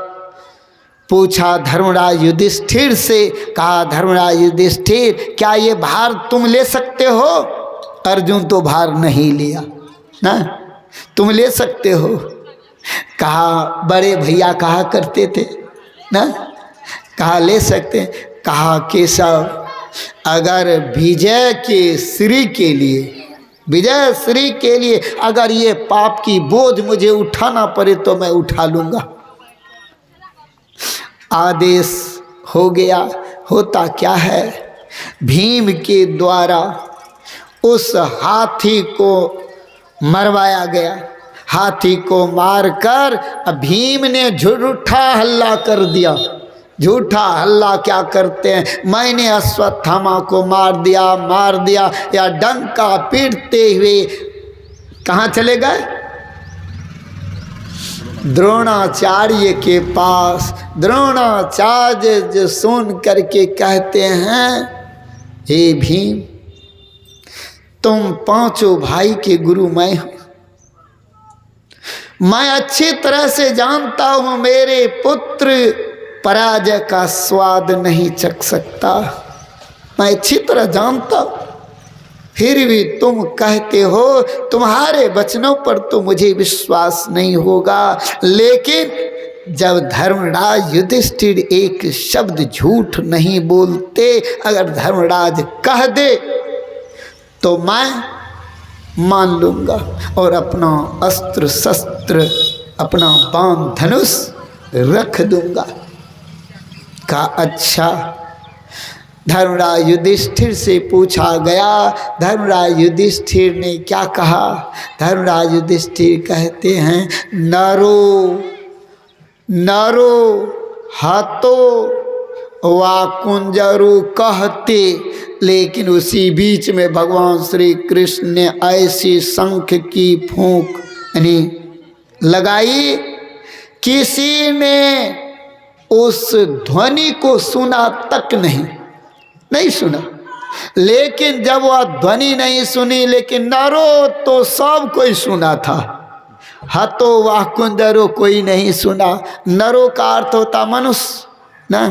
पूछा धर्मराज युधिष्ठिर से, कहा धर्मराज युधिष्ठिर क्या ये भार तुम ले सकते हो? अर्जुन तो भार नहीं लिया ना, तुम ले सकते हो? कहा बड़े भैया कहा करते थे ना, कहा ले सकते। कहा केशव अगर विजय के श्री के लिए, विजय श्री के लिए अगर ये पाप की बोझ मुझे उठाना पड़े तो मैं उठा लूँगा। आदेश हो गया। होता क्या है, भीम के द्वारा उस हाथी को मरवाया गया। हाथी को मारकर भीम ने झूठा हल्ला कर दिया। झूठा हल्ला क्या करते हैं, मैंने अश्वत्थामा को मार दिया, या डंका पीटते हुए कहाँ चले गए? द्रोणाचार्य के पास। द्रोणाचार्य जो सुन करके कहते हैं, हे भीम तुम पांचों भाई के गुरु मैं हूं, मैं अच्छी तरह से जानता हूं मेरे पुत्र पराजय का स्वाद नहीं चख सकता, मैं अच्छी तरह जानता हूं, फिर भी तुम कहते हो, तुम्हारे वचनों पर तो मुझे विश्वास नहीं होगा। लेकिन जब धर्मराज युधिष्ठिर एक शब्द झूठ नहीं बोलते, अगर धर्मराज कह दे तो मैं मान लूँगा और अपना अस्त्र शस्त्र, अपना बाण धनुष रख दूँगा। कहा अच्छा। धर्मराज युधिष्ठिर से पूछा गया, धर्मराज युधिष्ठिर ने क्या कहा? धर्मराज युधिष्ठिर कहते हैं, नरो नरो हाथो वा कुंजरू कहते। लेकिन उसी बीच में भगवान श्री कृष्ण ने ऐसी शंख की फूंक यानी लगाई, किसी ने उस ध्वनि को सुना तक नहीं सुना। लेकिन जब वह ध्वनि नहीं सुनी, लेकिन नरो तो सब कोई सुना था, हतो वाह कुंजरो कोई नहीं सुना। नरो का अर्थ होता मनुष्य ना।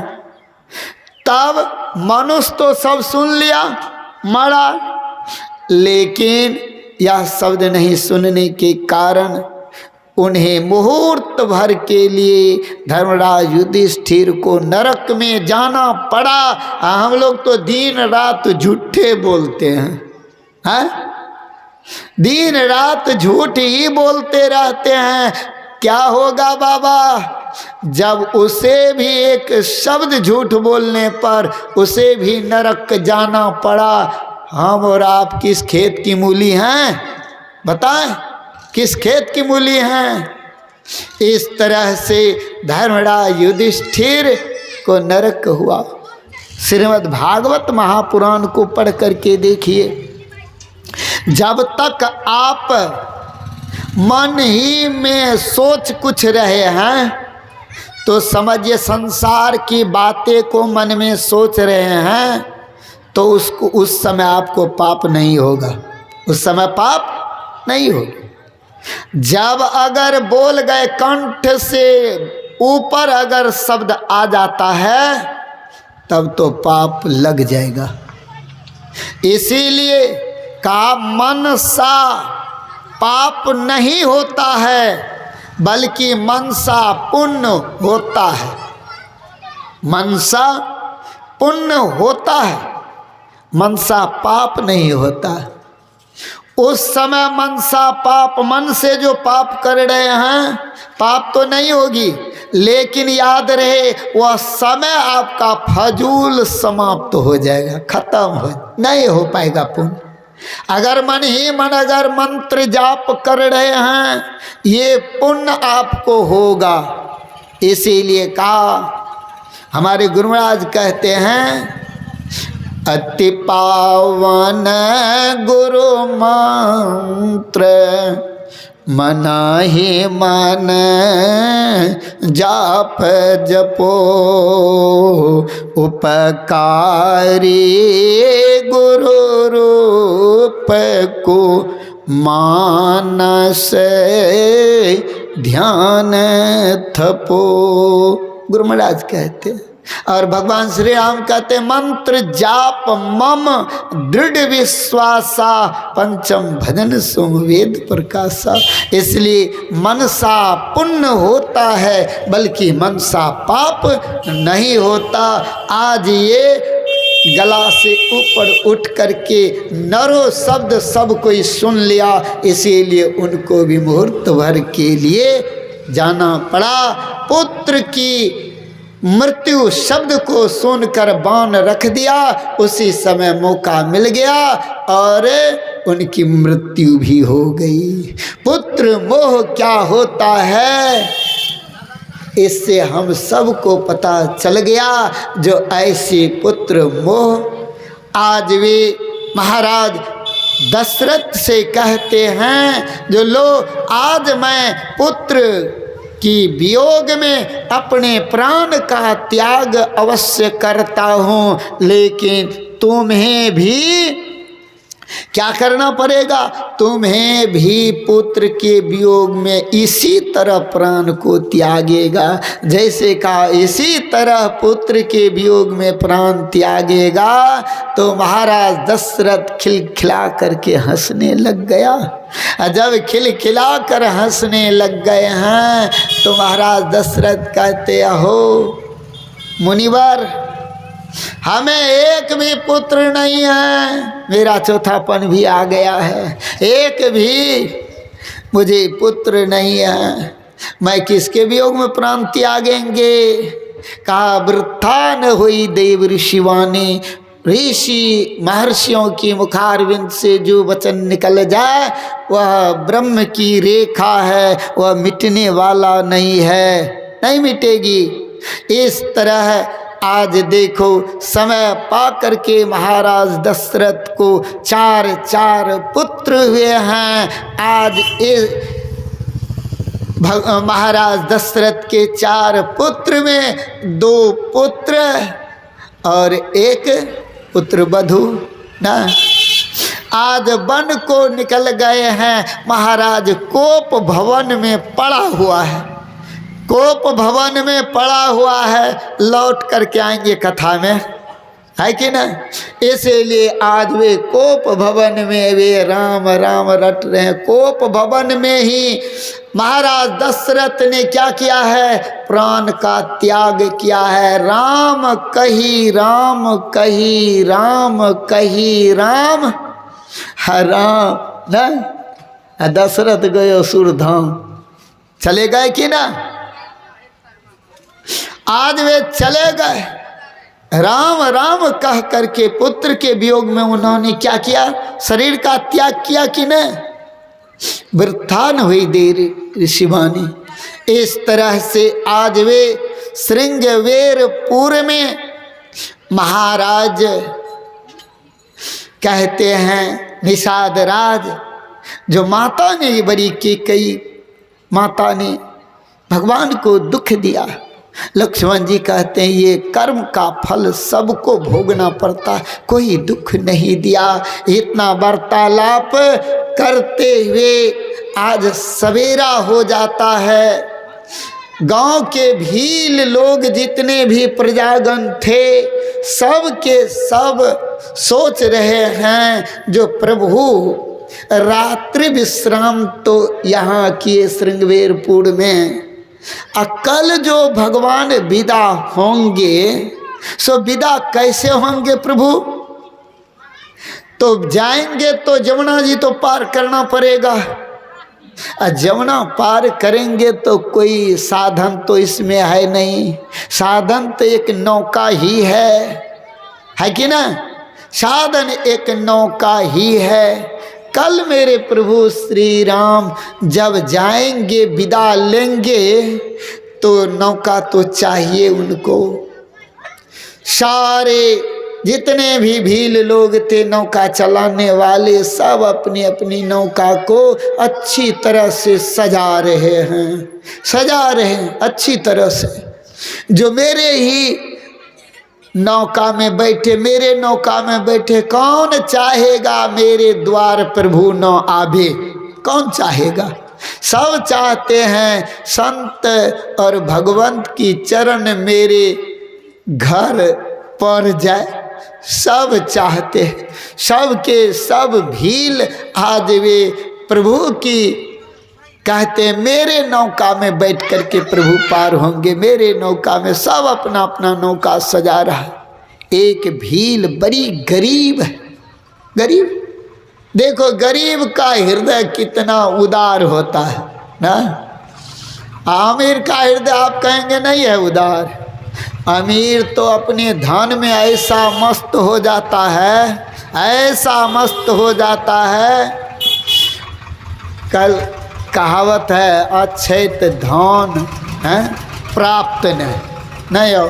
तब मनुष्य तो सब सुन लिया, मरा, लेकिन यह शब्द नहीं सुनने के कारण उन्हें मुहूर्त भर के लिए धर्मराज युधिष्ठिर को नरक में जाना पड़ा। हम लोग तो दिन रात झूठे बोलते हैं, दिन रात झूठ ही बोलते रहते हैं। क्या होगा बाबा, जब उसे भी एक शब्द झूठ बोलने पर उसे भी नरक जाना पड़ा। हम और आप किस खेत की मूली हैं बताएं, किस खेत की मूली हैं? इस तरह से धर्मराज युधिष्ठिर को नरक हुआ। श्रीमद् भागवत महापुराण को पढ़ करके देखिए, जब तक आप मन ही में सोच कुछ रहे हैं तो समझिए संसार की बातें को मन में सोच रहे हैं तो उसको उस समय आपको पाप नहीं होगा, उस समय पाप नहीं होगा। जब अगर बोल गए कंठ से ऊपर अगर शब्द आ जाता है तब तो पाप लग जाएगा। इसीलिए का मन सा पाप नहीं होता है बल्कि मनसा पुण्य होता है। मनसा पुण्य होता है, मनसा पाप नहीं होता है। उस समय मनसा पाप, मन से जो पाप कर रहे हैं पाप तो नहीं होगी, लेकिन याद रहे वह समय आपका फजूल समाप्त हो जाएगा, खत्म नहीं हो पाएगा पुण्य। अगर मन ही मन अगर मंत्र जाप कर रहे हैं ये पुण्य आपको होगा। इसीलिए कहा हमारे गुरु महाराज कहते हैं अति पावन गुरु मंत्र मना ही मन जाप जपो, उपकारी गुरु रूप को मानस ध्यान थपो। गुरु महाराज कहते हैं। और भगवान श्री राम कहते मंत्र जाप मम दृढ़ विश्वासा, पंचम भजन सोम वेद प्रकाशा। इसलिए मनसा पुण्य होता है, बल्कि मनसा पाप नहीं होता। आज ये गला से ऊपर उठ करके नरो शब्द सब कोई सुन लिया, इसीलिए उनको भी मुहूर्त भर के लिए जाना पड़ा। पुत्र की मृत्यु शब्द को सुनकर बाण रख दिया, उसी समय मौका मिल गया और उनकी मृत्यु भी हो गई। पुत्र मोह क्या होता है, इससे हम सबको पता चल गया। जो ऐसे पुत्र मोह, आज वे महाराज दशरथ से कहते हैं जो लो आज मैं पुत्र कि वियोग में अपने प्राण का त्याग अवश्य करता हूँ, लेकिन तुम्हें भी क्या करना पड़ेगा, तुम्हें भी पुत्र के वियोग में इसी तरह प्राण को त्यागेगा। जैसे कहा इसी तरह पुत्र के वियोग में प्राण त्यागेगा। तो महाराज दशरथ खिलखिला करके हंसने लग गया। जब खिलखिला कर हंसने लग गए हैं तो महाराज दशरथ कहते हो मुनिवर, हमें एक भी पुत्र नहीं है, मेरा चौथापन भी आ गया है, एक भी मुझे पुत्र नहीं है, मैं किसके वियोग में प्राण त्यागेंगे। कहा वृथा न हुई देव ऋषिवाणी, ऋषि महर्षियों की मुखारविंद से जो वचन निकल जाए वह ब्रह्म की रेखा है, वह मिटने वाला नहीं है, नहीं मिटेगी। इस तरह आज देखो समय पा करके महाराज दशरथ को चार चार पुत्र हुए हैं। आज महाराज दशरथ के चार पुत्र में दो पुत्र और एक पुत्र वधू ना आज वन को निकल गए हैं। महाराज कोप भवन में पड़ा हुआ है, कोप भवन में पड़ा हुआ है, लौट करके आएंगे कथा में, है कि ना। इसीलिए आज वे कोप भवन में वे राम राम रट रहे हैं। कोप भवन में ही महाराज दशरथ ने क्या किया है, प्राण का त्याग किया है। राम कही राम कही राम कही राम, राम न दशरथ गए सुरधाम, चले गए कि ना। आज वे चले गए, राम राम कह करके पुत्र के वियोग में उन्होंने क्या किया, शरीर का त्याग किया कि न। वृथा न हुई देर ऋषिवाणी। इस तरह से आज वे श्रृंगवेरपुर में महाराज कहते हैं निषाद राज, जो माता ने बड़ी की कई माता ने भगवान को दुख दिया। लक्ष्मण जी कहते हैं ये कर्म का फल सबको भोगना पड़ता, कोई दुख नहीं दिया। इतना वार्तालाप करते हुए आज सवेरा हो जाता है। गांव के भील लोग जितने भी प्रजागण थे सब के सब सोच रहे हैं जो प्रभु रात्रि विश्राम तो यहाँ किए श्रृंगवेरपुर में, कल जो भगवान विदा होंगे सो विदा कैसे होंगे प्रभु। तो जाएंगे तो जमुना जी तो पार करना पड़ेगा, जमुना पार करेंगे तो कोई साधन तो इसमें है नहीं। साधन तो एक नौका ही है कि ना, साधन एक नौका ही है। कल मेरे प्रभु श्री राम जब जाएंगे विदा लेंगे तो नौका तो चाहिए उनको, सारे जितने भी भील लोग थे नौका चलाने वाले, सब अपनी अपनी नौका को अच्छी तरह से सजा रहे हैं अच्छी तरह से। जो मेरे ही नौका में बैठे, मेरे नौका में बैठे, कौन चाहेगा मेरे द्वार प्रभु न आवे? कौन चाहेगा? सब चाहते हैं संत और भगवंत की चरण मेरे घर पर जाए, सब चाहते हैं। सबके सब भील आज वे प्रभु की कहते हैं मेरे नौका में बैठ करके प्रभु पार होंगे, मेरे नौका में। सब अपना अपना नौका सजा रहा है। एक भील बड़ी गरीब है, गरीब। देखो गरीब का हृदय कितना उदार होता है ना। अमीर का हृदय आप कहेंगे नहीं है उदार। अमीर तो अपने धन में ऐसा मस्त हो जाता है, ऐसा मस्त हो जाता है। कल कहावत है अक्षैत धन है प्राप्त नहीं हो।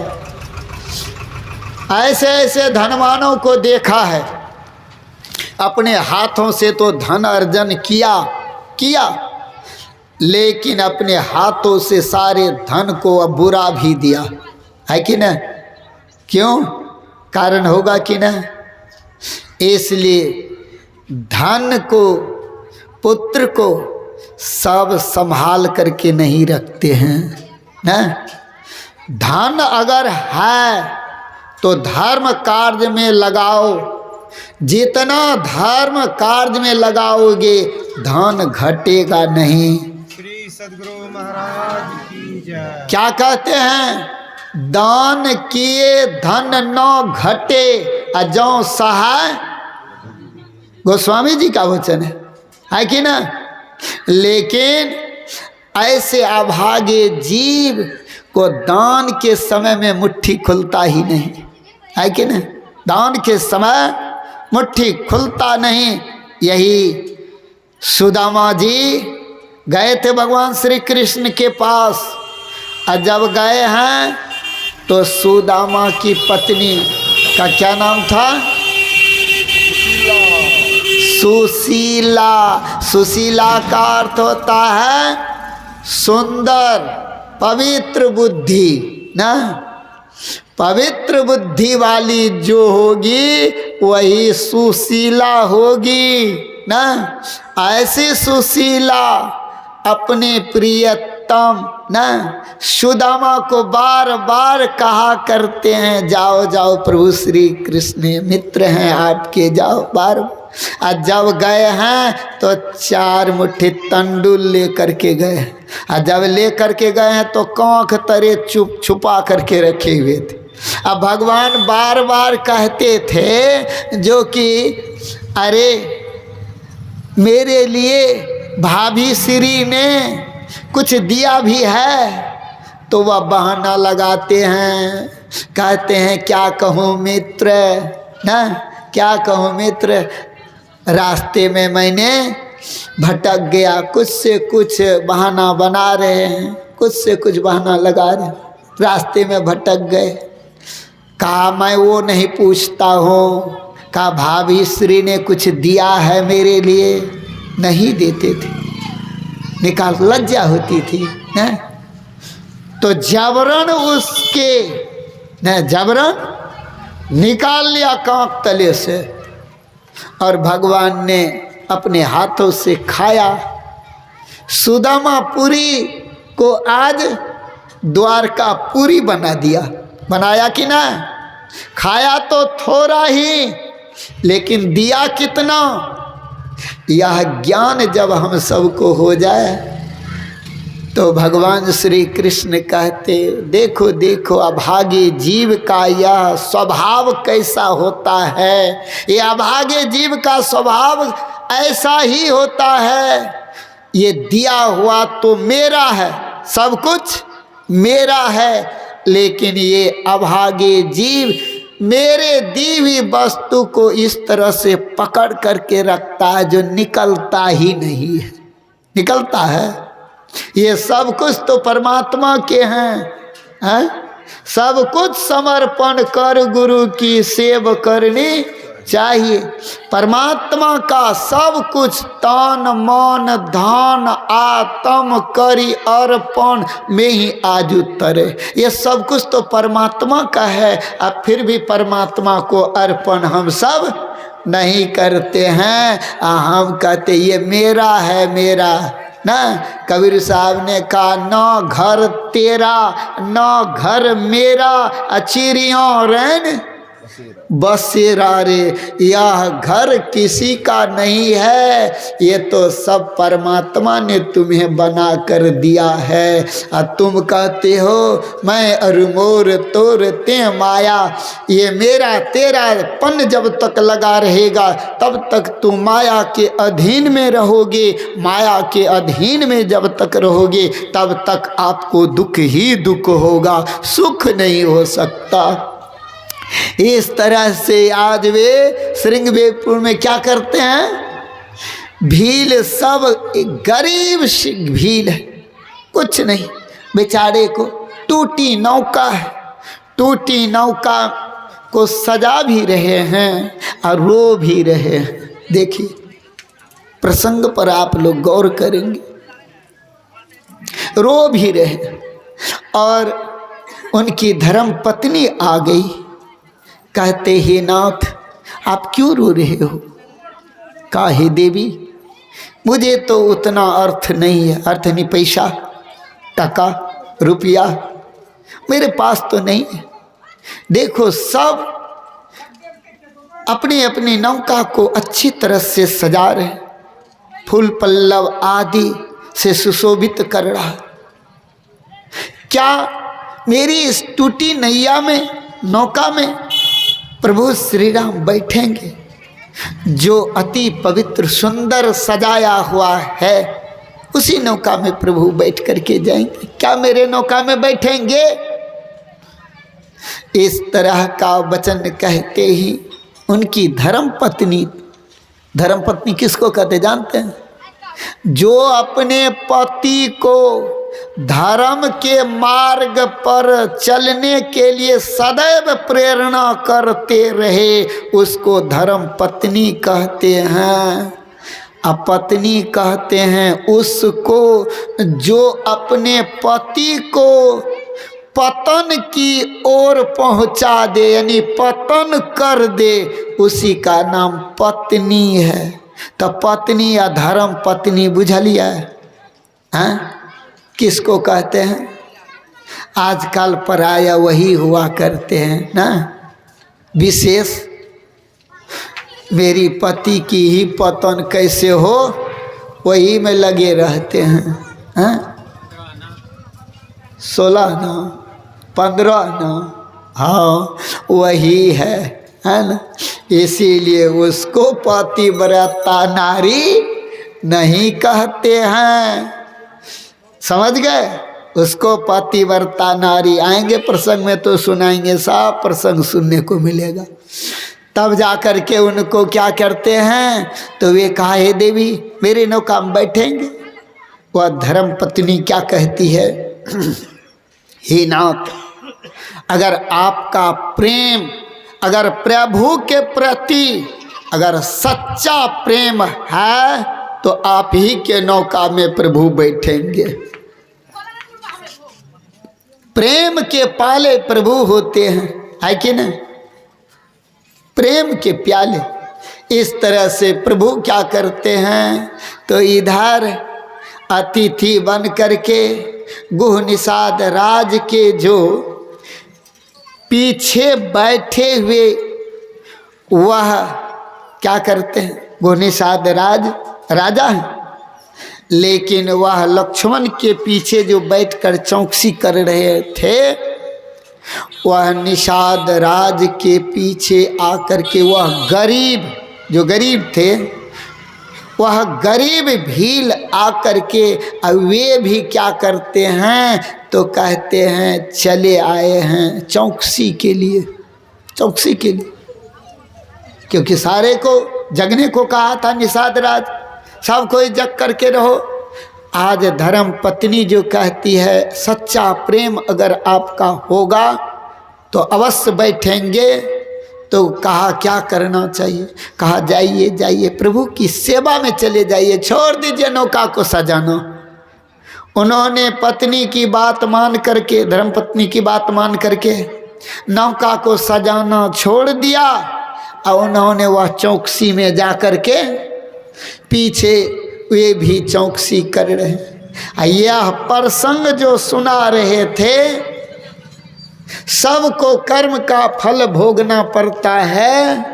ऐसे ऐसे धनवानों को देखा है, अपने हाथों से तो धन अर्जन किया लेकिन अपने हाथों से सारे धन को अब बुरा भी दिया है कि न? क्यों? कारण होगा कि न? इसलिए धन को, पुत्र को सब संभाल करके नहीं रखते हैं न। धन अगर है तो धर्म कार्य में लगाओ, जितना धर्म कार्य में लगाओगे धन घटेगा नहीं। श्री सद्गुरु महाराज की जय। क्या कहते हैं? दान किए धन न घटे अजौ सहाय, गोस्वामी जी का वचन है कि ना। लेकिन ऐसे अभागे जीव को दान के समय में मुट्ठी खुलता ही नहीं है कि ना। दान के समय मुट्ठी खुलता नहीं। यही सुदामा जी गए थे भगवान श्री कृष्ण के पास, और जब गए हैं तो सुदामा की पत्नी का क्या नाम था? सुशीला। सुशीला का अर्थ होता है सुंदर, पवित्र बुद्धि ना। पवित्र बुद्धि वाली जो होगी वही सुशीला होगी ना। ऐसी सुशीला अपने प्रियतम ना सुदामा को बार बार कहा करते हैं जाओ जाओ प्रभु श्री कृष्ण मित्र हैं आपके, जाओ बार। और जब गए हैं तो 4 मुट्ठी तंडुल लेकर के गए, और जब लेकर के गए हैं तो कांख तरे छुपा करके रखे हुए थे। अब भगवान बार बार कहते थे जो कि अरे मेरे लिए भाभी श्री ने कुछ दिया भी है, तो वह बहाना लगाते हैं, कहते हैं क्या कहूँ मित्र ना, क्या कहूँ मित्र, रास्ते में मैंने भटक गया। कुछ से कुछ बहाना बना रहे हैं, कुछ से कुछ बहाना लगा रहे हैं, रास्ते में भटक गए। कहा मैं वो नहीं पूछता हूँ। कहा भाभी श्री ने कुछ दिया है मेरे लिए? नहीं देते थे, निकाल, लज्जा होती थी न। तो जबरन उसके न जबरन निकाल लिया कांख तले से, और भगवान ने अपने हाथों से खाया। सुदामा पुरी को आज द्वारका पुरी बना दिया। बनाया कि ना? खाया तो थोड़ा ही, लेकिन दिया कितना। यह ज्ञान जब हम सबको हो जाए तो भगवान श्री कृष्ण कहते देखो देखो अभागे जीव का यह स्वभाव कैसा होता है। ये अभागे जीव का स्वभाव ऐसा ही होता है। ये दिया हुआ तो मेरा है, सब कुछ मेरा है, लेकिन ये अभागे जीव मेरे दी हुई वस्तु को इस तरह से पकड़ करके रखता है जो निकलता ही नहीं है। निकलता है? ये सब कुछ तो परमात्मा के हैं, सब कुछ समर्पण कर गुरु की सेव करनी चाहिए। परमात्मा का सब कुछ तन मन धन आत्म करी अर्पण में ही आज उतरे। ये सब कुछ तो परमात्मा का है, अब फिर भी परमात्मा को अर्पण हम सब नहीं करते हैं। हम कहते ये मेरा है, मेरा ना। कबीर साहब ने कहा न घर तेरा न घर मेरा, अचिरियों रैन बसेरा रे। यह घर किसी का नहीं है, ये तो सब परमात्मा ने तुम्हें बना कर दिया है। और तुम कहते हो मैं अरुमोर तोर ते माया, ये मेरा तेरा पन जब तक लगा रहेगा तब तक तुम माया के अधीन में रहोगे। माया के अधीन में जब तक रहोगे तब तक आपको दुख ही दुख होगा, सुख नहीं हो सकता। इस तरह से आज वे श्रृंगवेरपुर में क्या करते हैं, भील सब गरीब भील है, कुछ नहीं, बेचारे को टूटी नौका है, टूटी नौका को सजा भी रहे हैं और रो भी रहे हैं। देखिए प्रसंग पर आप लोग गौर करेंगे, रो भी रहे। और उनकी धर्म पत्नी आ गई, कहते हे नाथ आप क्यों रो रहे हो? कहा हे देवी मुझे तो उतना अर्थ नहीं है, अर्थ नहीं पैसा टका रुपया मेरे पास तो नहीं है। देखो सब अपनी अपनी नौका को अच्छी तरह से सजा रहे, फूल पल्लव आदि से सुशोभित कर रहा। क्या मेरी इस टूटी नैया में, नौका में प्रभु श्री राम बैठेंगे? जो अति पवित्र सुंदर सजाया हुआ है उसी नौका में प्रभु बैठ करके जाएंगे, क्या मेरे नौका में बैठेंगे? इस तरह का वचन कहते ही उनकी धर्मपत्नी, धर्मपत्नी किसको कहते जानते हैं? जो अपने पति को धर्म के मार्ग पर चलने के लिए सदैव प्रेरणा करते रहे उसको धर्म पत्नी कहते हैं। अपत्नी कहते हैं उसको जो अपने पति को पतन की ओर पहुंचा दे, यानी पतन कर दे, उसी का नाम पत्नी है। तो पत्नी या धर्म पत्नी बुझलिया है? किसको कहते हैं? आजकल पराया वही हुआ करते हैं ना, विशेष मेरी पति की ही पतन कैसे हो वही में लगे रहते हैं। 16 ना 15 ना, हाँ वही है ना। इसीलिए उसको पतिव्रता नारी नहीं कहते हैं, समझ गए? उसको पतिव्रता नारी, आएंगे प्रसंग में तो सुनाएंगे, सब प्रसंग सुनने को मिलेगा। तब जा कर के उनको क्या करते हैं, तो वे कहा हे देवी मेरे नौका में बैठेंगे। वह धर्म पत्नी क्या कहती है, हे नाथ अगर आपका प्रेम, अगर प्रभु के प्रति अगर सच्चा प्रेम है तो आप ही के नौका में प्रभु बैठेंगे। प्रेम के पाले प्रभु होते हैं, है कि नहीं? प्रेम के प्याले। इस तरह से प्रभु क्या करते हैं, तो इधर अतिथि बन करके गुह निषाद राज के जो पीछे बैठे हुए वह क्या करते हैं, गुह निषाद राज राजा है, लेकिन वह लक्ष्मण के पीछे जो बैठकर चौकसी कर रहे थे, वह निषाद राज के पीछे आकर के वह गरीब, जो गरीब थे, वह गरीब भील आकर के वे भी क्या करते हैं, तो कहते हैं चले आए हैं चौकसी के लिए, चौकसी के लिए। क्योंकि सारे को जगने को कहा था निषाद राज, सब कोई जग करके रहो, आज धर्म पत्नी जो कहती है सच्चा प्रेम अगर आपका होगा तो अवश्य बैठेंगे। तो कहा क्या करना चाहिए? कहा जाइए जाइए प्रभु की सेवा में चले जाइए, छोड़ दीजिए नौका को सजाना। उन्होंने पत्नी की बात मान करके, धर्मपत्नी की बात मान करके नौका को सजाना छोड़ दिया और उन्होंने वह चौकसी में जा कर के पीछे वे भी चौकसी कर रहे हैं। यह प्रसंग जो सुना रहे थे, सबको कर्म का फल भोगना पड़ता है।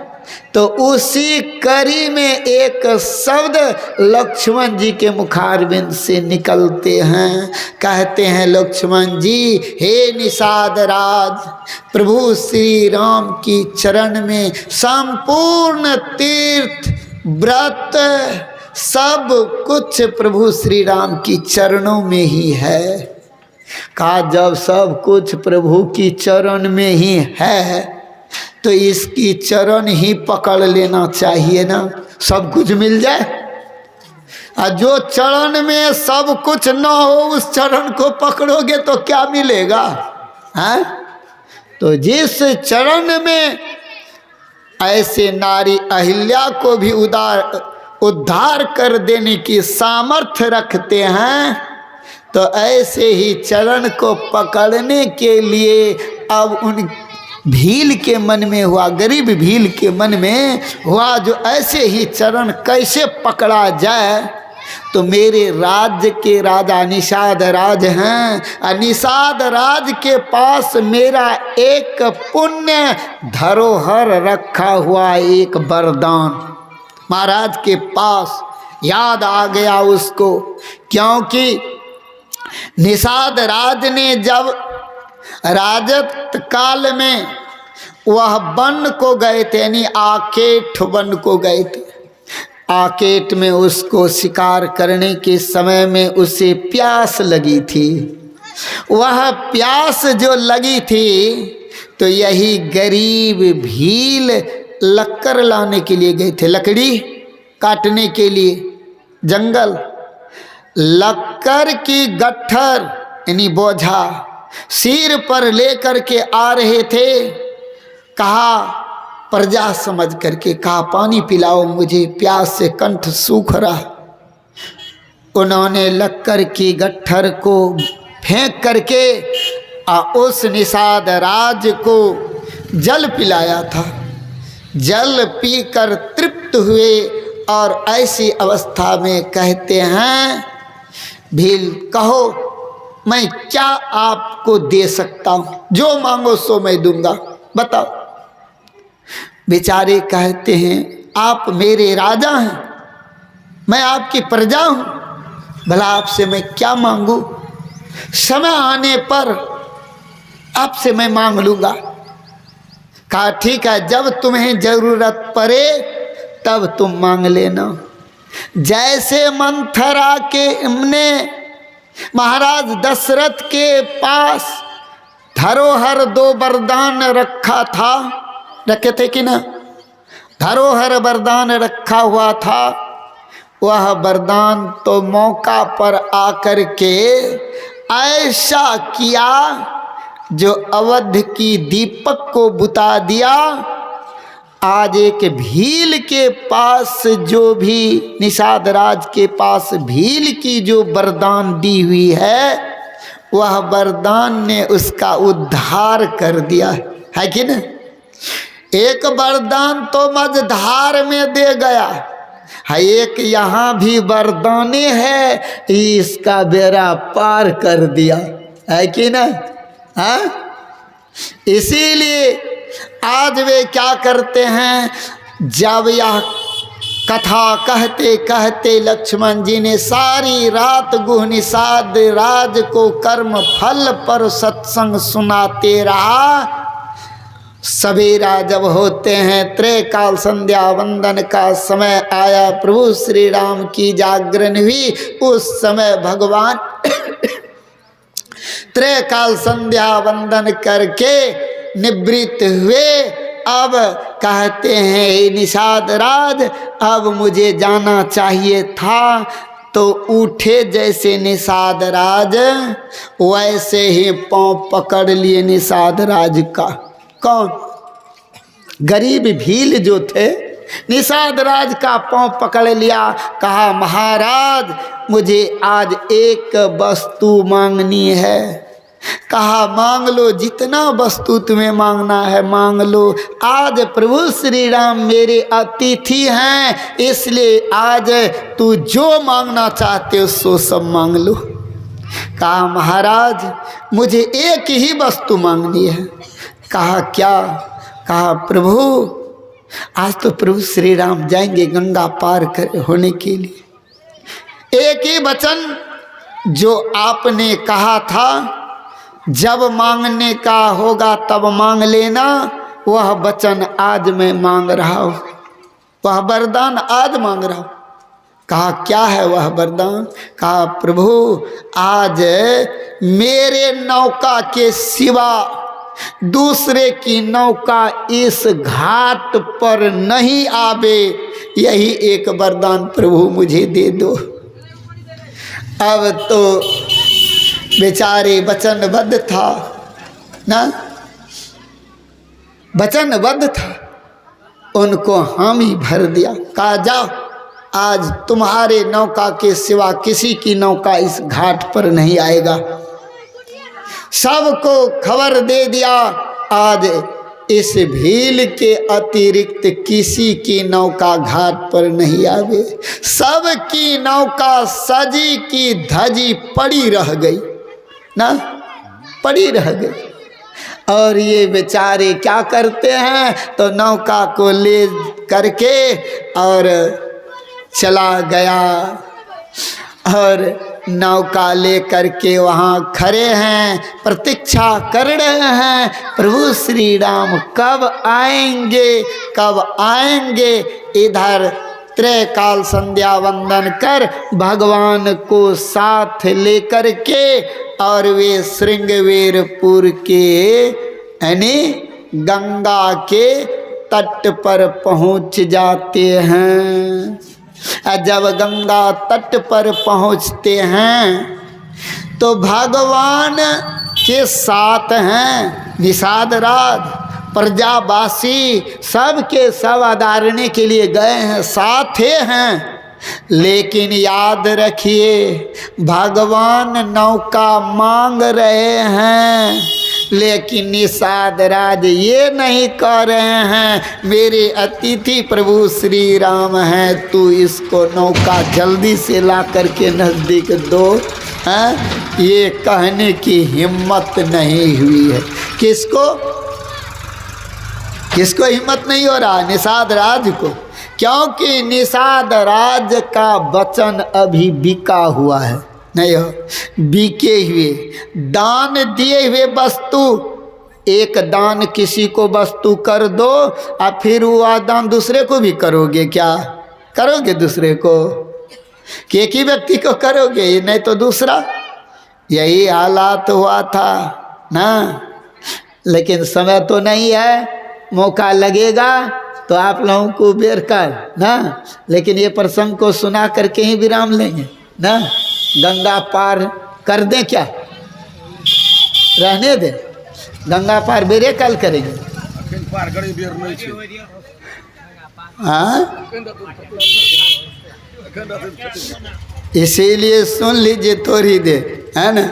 तो उसी कड़ी में एक शब्द लक्ष्मण जी के मुखारबिंद से निकलते हैं। कहते हैं लक्ष्मण जी, हे निषाद राज, प्रभु श्री राम की चरण में संपूर्ण तीर्थ व्रत सब कुछ प्रभु श्री राम की चरणों में ही है। कहा जब सब कुछ प्रभु की चरण में ही है तो इसकी चरण ही पकड़ लेना चाहिए ना, सब कुछ मिल जाए। और जो चरण में सब कुछ न हो उस चरण को पकड़ोगे तो क्या मिलेगा? हैं? तो जिस चरण में ऐसे नारी अहिल्या को भी उद्धार कर देने की सामर्थ्य रखते हैं, तो ऐसे ही चरण को पकड़ने के लिए अब उन भील के मन में हुआ, गरीब भील के मन में हुआ जो ऐसे ही चरण कैसे पकड़ा जाए। तो मेरे राज्य के राजा निषाद राज हैं, और निषाद राज के पास मेरा एक पुण्य धरोहर रखा हुआ, एक वरदान महाराज के पास याद आ गया उसको। क्योंकि निषाद राज ने जब राजत काल में वह वन को गए थे, यानी आकेट वन को गए थे। आकेट में उसको शिकार करने के समय में उसे प्यास लगी थी। वह प्यास जो लगी थी तो यही गरीब भील लक्कर लाने के लिए गए थे, लकड़ी काटने के लिए जंगल। लक्कर की गट्ठर यानी बोझा सिर पर लेकर के आ रहे थे। कहा प्रजा समझ करके, कहा पानी पिलाओ मुझे, प्यास से कंठ सूख रहा। उन्होंने लक्कर की गट्ठर को फेंक करके उस निषाद राज को जल पिलाया था। जल पीकर तृप्त हुए और ऐसी अवस्था में कहते हैं, भील कहो मैं क्या आपको दे सकता हूं, जो मांगो सो मैं दूंगा, बताओ। बेचारे कहते हैं आप मेरे राजा हैं, मैं आपकी प्रजा हूं, भला आपसे मैं क्या मांगू? समय आने पर आपसे मैं मांग लूंगा। कहा ठीक है, जब तुम्हें जरूरत पड़े तब तुम मांग लेना। जैसे मंथरा के ने महाराज दशरथ के पास धरोहर 2 वरदान रखा था, रखे थे कि ना, धरोहर वरदान रखा हुआ था। वह वरदान तो मौका पर आकर के ऐसा किया जो अवध की दीपक को बुता दिया। आज एक भील के पास जो भी निषाद राज के पास भील की जो वरदान दी हुई है, वह वरदान ने उसका उद्धार कर दिया है कि नहीं? एक वरदान तो मझधार में दे गया है, एक यहाँ भी वरदाने है, इसका बेड़ा पार कर दिया है कि नहीं? हाँ, इसीलिए आज वे क्या करते हैं, जब यह कथा कहते कहते लक्ष्मण जी ने सारी रात गुह निषाद राज को कर्म फल पर सत्संग सुनाते रहा। सवेरा जब होते हैं, त्रैकाल संध्या वंदन का समय आया, प्रभु श्री राम की जागरण हुई। उस समय भगवान त्रैकाल संध्या वंदन करके निवृत्त हुए। अब कहते हैं निषाद राज, अब मुझे जाना चाहिए था, तो उठे जैसे निषाद राज, वैसे ही पांव पकड़ लिए निषाद राज का। कौन? गरीब भील जो थे, निषाद राज का पांव पकड़ लिया। कहा महाराज मुझे आज एक वस्तु मांगनी है। कहा मांग लो, जितना वस्तु तुम्हें मांगना है मांग लो। आज प्रभु श्री राम मेरे अतिथि हैं, इसलिए आज तू जो मांगना चाहते हो सो सब मांग लो। कहा महाराज मुझे एक ही वस्तु मांगनी है। कहा क्या? कहा प्रभु आज तो प्रभु श्री राम जाएंगे गंगा पार कर होने के लिए। एक ही वचन जो आपने कहा था जब मांगने का होगा तब मांग लेना, वह वचन आज मैं मांग रहा हूँ, वह वरदान आज मांग रहा हूँ। कहा क्या है वह वरदान? कहा प्रभु आज मेरे नौका के सिवा दूसरे की नौका इस घाट पर नहीं आवे, यही एक वरदान प्रभु मुझे दे दो। अब तो बेचारे वचनबद्ध था ना, वचनबद्ध था, उनको हामी भर दिया। कहा जाओ आज तुम्हारे नौका के सिवा किसी की नौका इस घाट पर नहीं आएगा। सबको खबर दे दिया आज इस भील के अतिरिक्त किसी की नौका घाट पर नहीं आवे। सबकी नौका सजी की धजी पड़ी रह गई ना, पड़ी रह गई। और ये बेचारे क्या करते हैं, तो नौका को ले करके और चला गया और नौका ले करके वहाँ खड़े हैं, प्रतीक्षा कर रहे हैं प्रभु श्री राम कब आएंगे कब आएंगे। इधर त्रैकाल संध्या वंदन कर भगवान को साथ लेकर के और वे श्रृंगवेरपुर के यानी गंगा के तट पर पहुँच जाते हैं। जब गंगा तट पर पहुँचते हैं तो भगवान के साथ हैं निषाद राज, प्रजावासी सबके सब आदरने के लिए गए हैं, साथे हैं। लेकिन याद रखिए भगवान नौका मांग रहे हैं, लेकिन निषाद राज ये नहीं कह रहे हैं मेरे अतिथि प्रभु श्री राम हैं, तू इसको नौका जल्दी से ला करके नज़दीक दो। हैं ये कहने की हिम्मत नहीं हुई है। किसको किसको हिम्मत नहीं हो रहा? निषाद राज को, क्योंकि निषाद राज का वचन अभी बिका हुआ है, नहीं हो बिके हुए दान दिए हुए वस्तु। एक दान किसी को वस्तु कर दो और फिर वो दान दूसरे को भी करोगे, क्या करोगे दूसरे को? कि एक ही व्यक्ति को करोगे, नहीं तो दूसरा। यही हालात हुआ था ना, लेकिन समय तो नहीं है, मौका लगेगा तो आप लोगों को बेर कर ना। लेकिन ये प्रसंग को सुना करके ही विराम लेंगे ना। गंगा पार कर दें क्या? रहने दें, गंगा पार बेरे कल करेंगे। हाँ इसीलिए सुन लीजिए थोड़ी देर, है ना।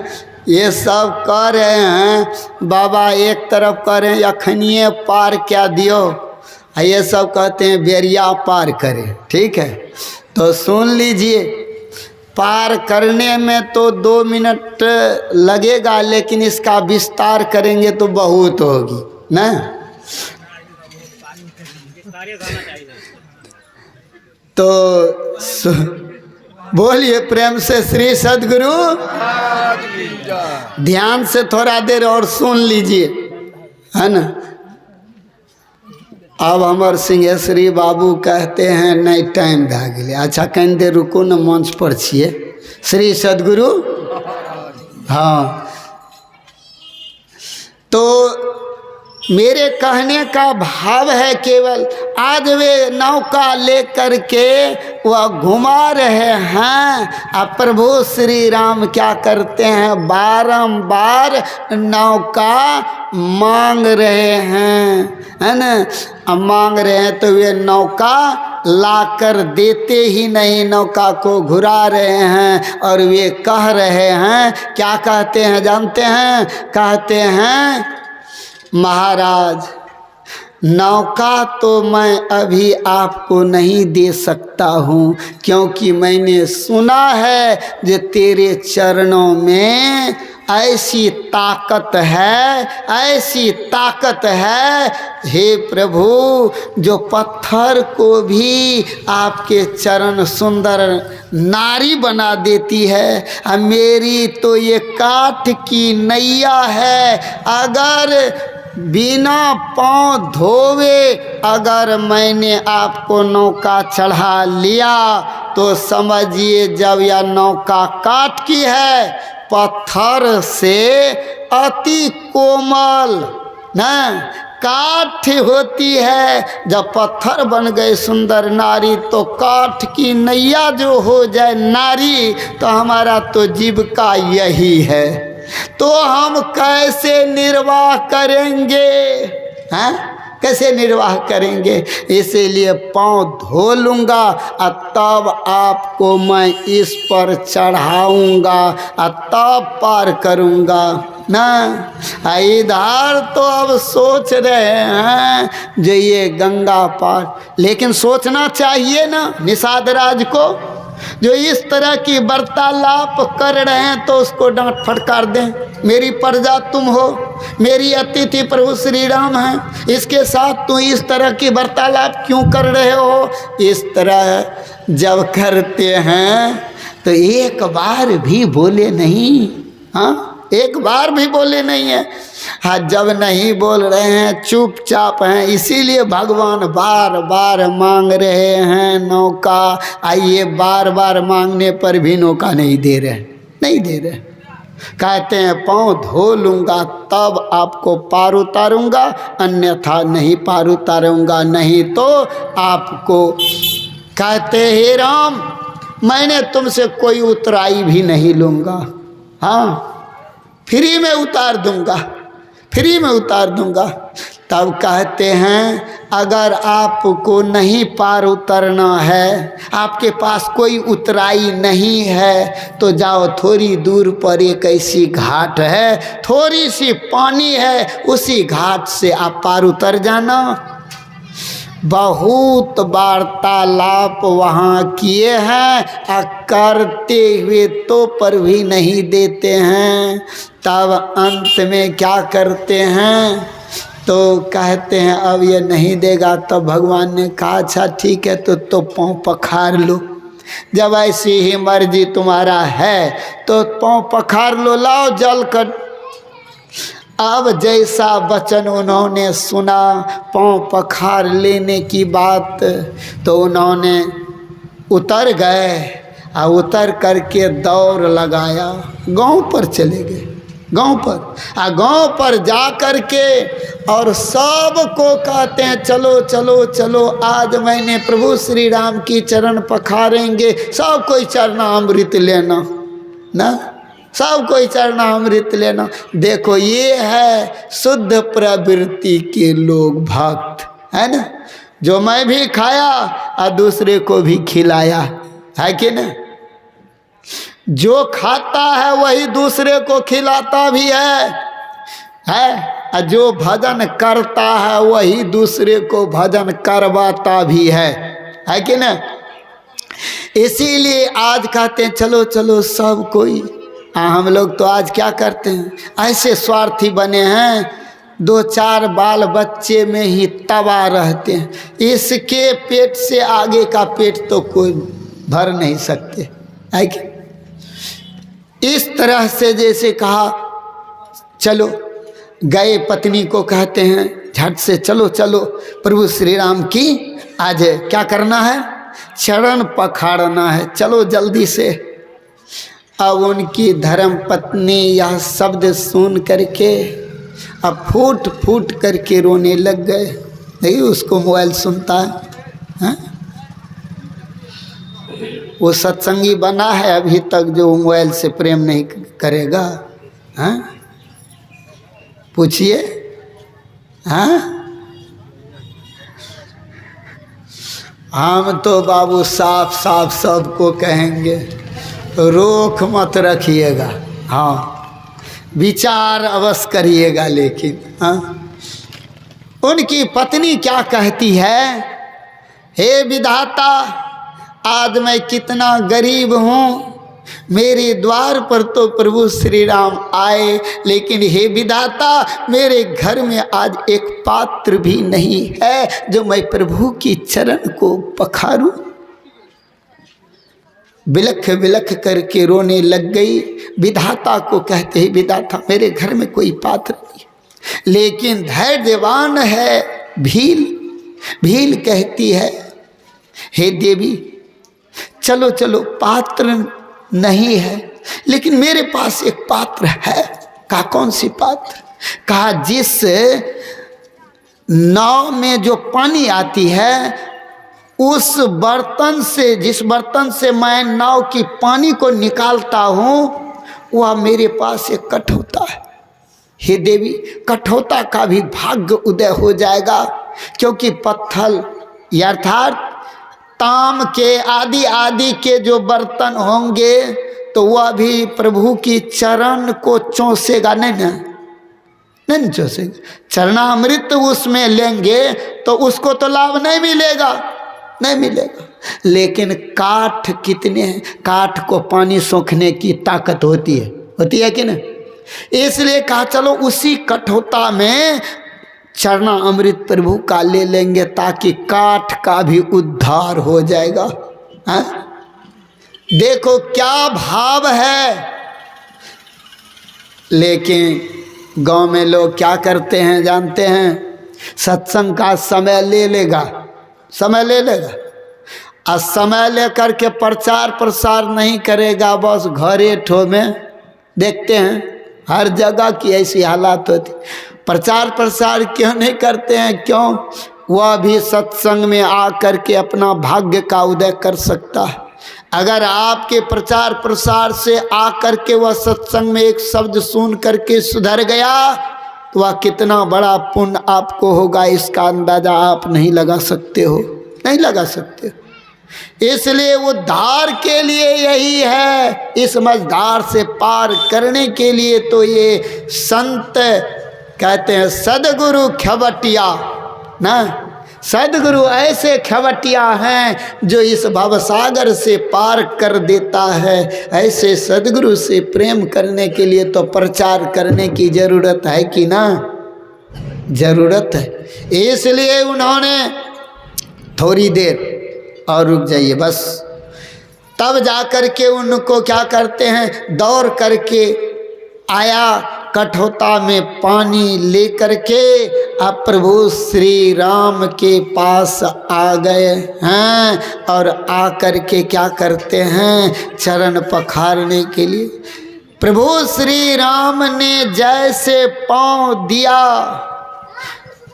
ये सब कह रहे हैं बाबा, एक तरफ कह रहे हैं अखनिए पार क्या दियो, ये सब कहते हैं बेरिया पार करें। ठीक है, तो सुन लीजिए, पार करने में तो 2 मिनट लगेगा, लेकिन इसका विस्तार करेंगे तो बहुत होगी ना। तो बोलिए प्रेम से श्री सद्गुरु। ध्यान से थोड़ा देर और सुन लीजिए, है ना। अब अमर सिंहेश्वरी बाबू कहते हैं नहीं टाइम भए गेलै। अच्छा कनि देर रुकू न, मंच पर छियै श्री सद्गुरु। हाँ तो मेरे कहने का भाव है केवल आज वे नौका लेकर के वह घुमा रहे हैं। अब प्रभु श्री राम क्या करते हैं, बारंबार नौका मांग रहे हैं, है ना। अब मांग रहे हैं तो वे नौका लाकर देते ही नहीं, नौका को घुरा रहे हैं। और वे कह रहे हैं, क्या कहते हैं जानते हैं, कहते हैं महाराज नौका तो मैं अभी आपको नहीं दे सकता हूँ, क्योंकि मैंने सुना है जो तेरे चरणों में ऐसी ताकत है, ऐसी ताकत है हे प्रभु, जो पत्थर को भी आपके चरण सुंदर नारी बना देती है। अब मेरी तो ये काठ की नैया है, अगर बिना पाँव धोवे अगर मैंने आपको नौका चढ़ा लिया तो समझिए जब यह नौका काठ की है, पत्थर से अति कोमल न काठ होती है, जब पत्थर बन गए सुंदर नारी तो काठ की नैया जो हो जाए नारी, तो हमारा तो जीविका यही है। तो हम कैसे निर्वाह करेंगे, हैं? कैसे निर्वाह करेंगे? इसीलिए पाँव धो लूँगा और तब आपको मैं इस पर चढ़ाऊँगा और तब पार करूँगा ना। इधर तो अब सोच रहे हैं जो ये गंगा पार, लेकिन सोचना चाहिए ना निषाद राज को, जो इस तरह की वार्तालाप कर रहे हैं तो उसको डांट फटकार दें। मेरी प्रजा तुम हो, मेरी अतिथि प्रभु श्री राम हैं, इसके साथ तुम इस तरह की वार्तालाप क्यों कर रहे हो? इस तरह जब करते हैं तो एक बार भी बोले नहीं, हाँ एक बार भी बोले नहीं है। हाँ जब नहीं बोल रहे हैं, चुपचाप हैं, इसीलिए भगवान बार बार मांग रहे हैं नौका। आइए बार बार मांगने पर भी नौका नहीं दे रहे, नहीं दे रहे। कहते हैं पाँव धो लूँगा तब आपको पार उतारूँगा, अन्यथा नहीं पार उतारूँगा, नहीं तो आपको। कहते हे राम मैंने तुमसे कोई उतराई भी नहीं लूँगा, हाँ फ्री में उतार दूंगा, फ्री में उतार दूंगा। तब कहते हैं अगर आपको नहीं पार उतरना है, आपके पास कोई उतराई नहीं है, तो जाओ थोड़ी दूर पर एक ऐसी घाट है, थोड़ी सी पानी है, उसी घाट से आप पार उतर जाना। बहुत वार्तालाप वहाँ किए हैं, करते हुए तो पर भी नहीं देते हैं। तब अंत में क्या करते हैं, तो कहते हैं अब ये नहीं देगा। तब भगवान ने कहा अच्छा ठीक है तो पाँव पखार लो, जब ऐसी ही मर्जी तुम्हारा है तो पाँव पखार लो, लाओ जल कर। अब जैसा वचन उन्होंने सुना पाँव पखार लेने की बात, तो उन्होंने उतर गए और उतर करके दौड़ लगाया, गांव पर चले गए, गांव पर। गांव पर जा कर के और सबको कहते हैं चलो चलो चलो, आज मैंने प्रभु श्री राम की चरण पखारेंगे, सब कोई चरणामृत लेना ना, सब कोई चरणामृत लेना। देखो ये है शुद्ध प्रवृत्ति के लोग, भक्त है ना, जो मैं भी खाया और दूसरे को भी खिलाया, है कि ना। जो खाता है वही दूसरे को खिलाता भी है, और जो भजन करता है वही दूसरे को भजन करवाता भी है कि ना। इसीलिए आज कहते हैं चलो चलो सब कोई। हम लोग तो आज क्या करते हैं, ऐसे स्वार्थी बने हैं, 2-4 बाल बच्चे में ही तबाह रहते हैं। इसके पेट से आगे का पेट तो कोई भर नहीं सकते, है कि। इस तरह से जैसे कहा चलो, गए पत्नी को कहते हैं झट से चलो चलो प्रभु श्री राम की आज क्या करना है, चरण पखाड़ना है, चलो जल्दी से। अब उनकी धर्म पत्नी यह शब्द सुन करके अब फूट फूट करके रोने लग गए। नहीं, उसको मोबाइल सुनता है? वो सत्संगी बना है अभी तक जो मोबाइल से प्रेम नहीं करेगा? हैं? पूछिए। हाँ, हम तो बाबू साफ साफ सबको कहेंगे, रोक मत रखिएगा। हाँ, विचार अवश्य करिएगा। लेकिन हाँ, उनकी पत्नी क्या कहती है, हे विधाता, आज मैं कितना गरीब हूँ, मेरे द्वार पर तो प्रभु श्री राम आए, लेकिन हे विधाता, मेरे घर में आज एक पात्र भी नहीं है जो मैं प्रभु की चरण को पखारूं। बिलख बिलख करके रोने लग गई। विधाता को कहते हैं, विधाता मेरे घर में कोई पात्र नहीं, लेकिन धैर्यवान है भील। भील कहती है, हे देवी, चलो चलो, पात्र नहीं है, लेकिन मेरे पास एक पात्र है। कहा, कौन सी पात्र? कहा, जिस नाव में जो पानी आती है, उस बर्तन से, जिस बर्तन से मैं नाव की पानी को निकालता हूँ, वह मेरे पास एक कठौता है। हे देवी, कठौता का भी भाग्य उदय हो जाएगा, क्योंकि पत्थर अर्थात ताम के आदि आदि के जो बर्तन होंगे तो वह भी प्रभु की चरण को चूसेगा नहीं चूसेगा। चरणामृत उसमें लेंगे तो उसको तो लाभ नहीं मिलेगा। लेकिन काठ कितने हैं? काठ को पानी सोखने की ताकत होती है कि नहीं? इसलिए कहा, चलो उसी कठौता में चरना अमृत प्रभु का ले लेंगे, ताकि काठ का भी उद्धार हो जाएगा। है? देखो क्या भाव है। लेकिन गांव में लोग क्या करते हैं जानते हैं? सत्संग का समय ले लेगा और समय लेकर के प्रचार प्रसार नहीं करेगा, बस घरे ठो में। देखते हैं हर जगह की ऐसी हालात होती। प्रचार प्रसार क्यों नहीं करते हैं? क्यों? वह भी सत्संग में आकर के अपना भाग्य का उदय कर सकता है। अगर आपके प्रचार प्रसार से आकर के वह सत्संग में एक शब्द सुन करके सुधर गया, तो वह कितना बड़ा पुण्य आपको होगा, इसका अंदाजा आप नहीं लगा सकते हो। इसलिए उद्धार के लिए यही है। इस मझधार से पार करने के लिए तो ये संत कहते हैं सदगुरु खवटिया ना। सदगुरु ऐसे खवटिया हैं जो इस भवसागर से पार कर देता है। ऐसे सदगुरु से प्रेम करने के लिए तो प्रचार करने की जरूरत है कि ना? जरूरत है। इसलिए उन्होंने थोड़ी देर और रुक जाइए बस, तब जाकर के उनको क्या करते हैं, दौड़ करके आया, कठौता में पानी लेकर के अब प्रभु श्री राम के पास आ गए हैं। और आकर के क्या करते हैं, चरण पखारने के लिए। प्रभु श्री राम ने जैसे पांव दिया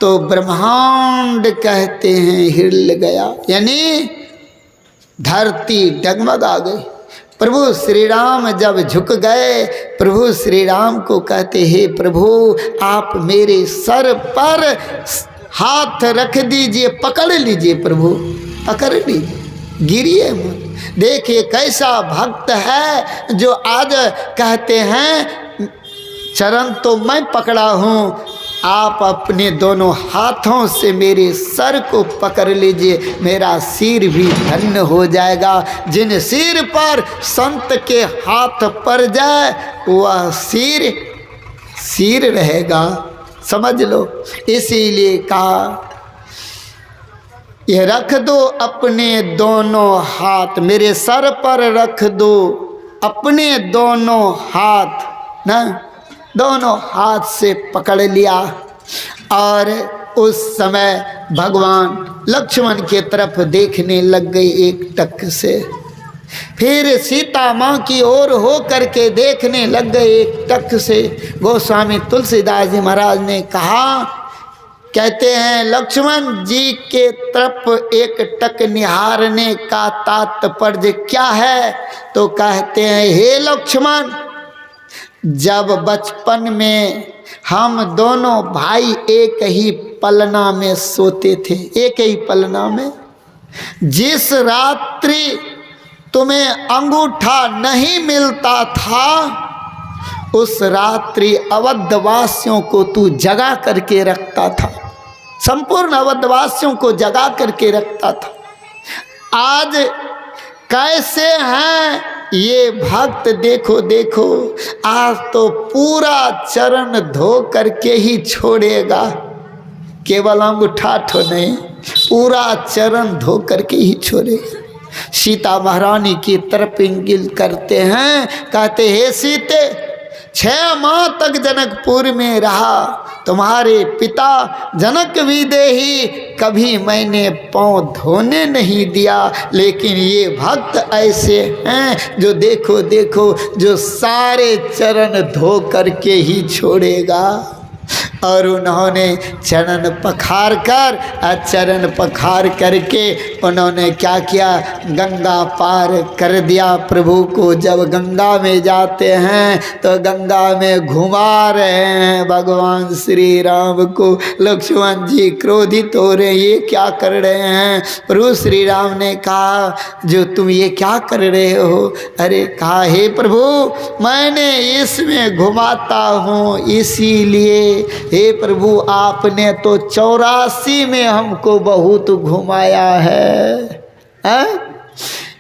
तो ब्रह्मांड कहते हैं हिल गया, यानी धरती डगमगा गई। प्रभु श्री राम जब झुक गए, प्रभु श्री राम को कहते, हे प्रभु आप मेरे सर पर हाथ रख दीजिए, पकड़ लीजिए प्रभु, पकड़ लीजिए, गिरिए मत। देखिए कैसा भक्त है जो आज कहते हैं चरण तो मैं पकड़ा हूँ, आप अपने दोनों हाथों से मेरे सर को पकड़ लीजिए, मेरा सिर भी धन्य हो जाएगा। जिन सिर पर संत के हाथ पड़ जाए वह सिर रहेगा, समझ लो। इसीलिए कहा, यह रख दो अपने दोनों हाथ, मेरे सर पर रख दो अपने दोनों हाथ ना। दोनों हाथ से पकड़ लिया और उस समय भगवान लक्ष्मण के तरफ देखने लग गई एक टक से। फिर सीता माँ की ओर हो करके देखने लग गए एक टक से। गोस्वामी तुलसीदास जी महाराज ने कहा, कहते हैं लक्ष्मण जी के तरफ एक टक निहारने का तात्पर्य क्या है? तो कहते हैं, हे लक्ष्मण, जब बचपन में हम दोनों भाई एक ही पलना में सोते थे, एक ही पलना में, जिस रात्रि तुम्हें अंगूठा नहीं मिलता था उस रात्रि अवधवासियों को तू जगा करके रखता था, संपूर्ण अवधवासियों को जगा करके रखता था। आज कैसे हैं ये भक्त, देखो देखो, आज तो पूरा चरण धो करके ही छोड़ेगा, केवल अंगूठा ठो नहीं, पूरा चरण धो करके ही छोड़ेगा। सीता महारानी की तरफ इंगित करते हैं, कहते, हे सीते, 6 माह तक जनकपुर में रहा, तुम्हारे पिता जनक विदेही कभी मैंने पाँव धोने नहीं दिया, लेकिन ये भक्त ऐसे हैं जो देखो देखो, जो सारे चरण धो करके ही छोड़ेगा। और उन्होंने चरण पखार करके उन्होंने क्या किया, गंगा पार कर दिया। प्रभु को जब गंगा में जाते हैं तो गंगा में घुमा रहे हैं भगवान श्री राम को। लक्ष्मण जी क्रोधित हो रहे, ये क्या कर रहे हैं? प्रभु श्री राम ने कहा, जो तुम ये क्या कर रहे हो? अरे कहा, हे प्रभु, मैंने इसमें घुमाता हूँ इसीलिए। हे प्रभु, आपने तो 84 में हमको बहुत घुमाया है,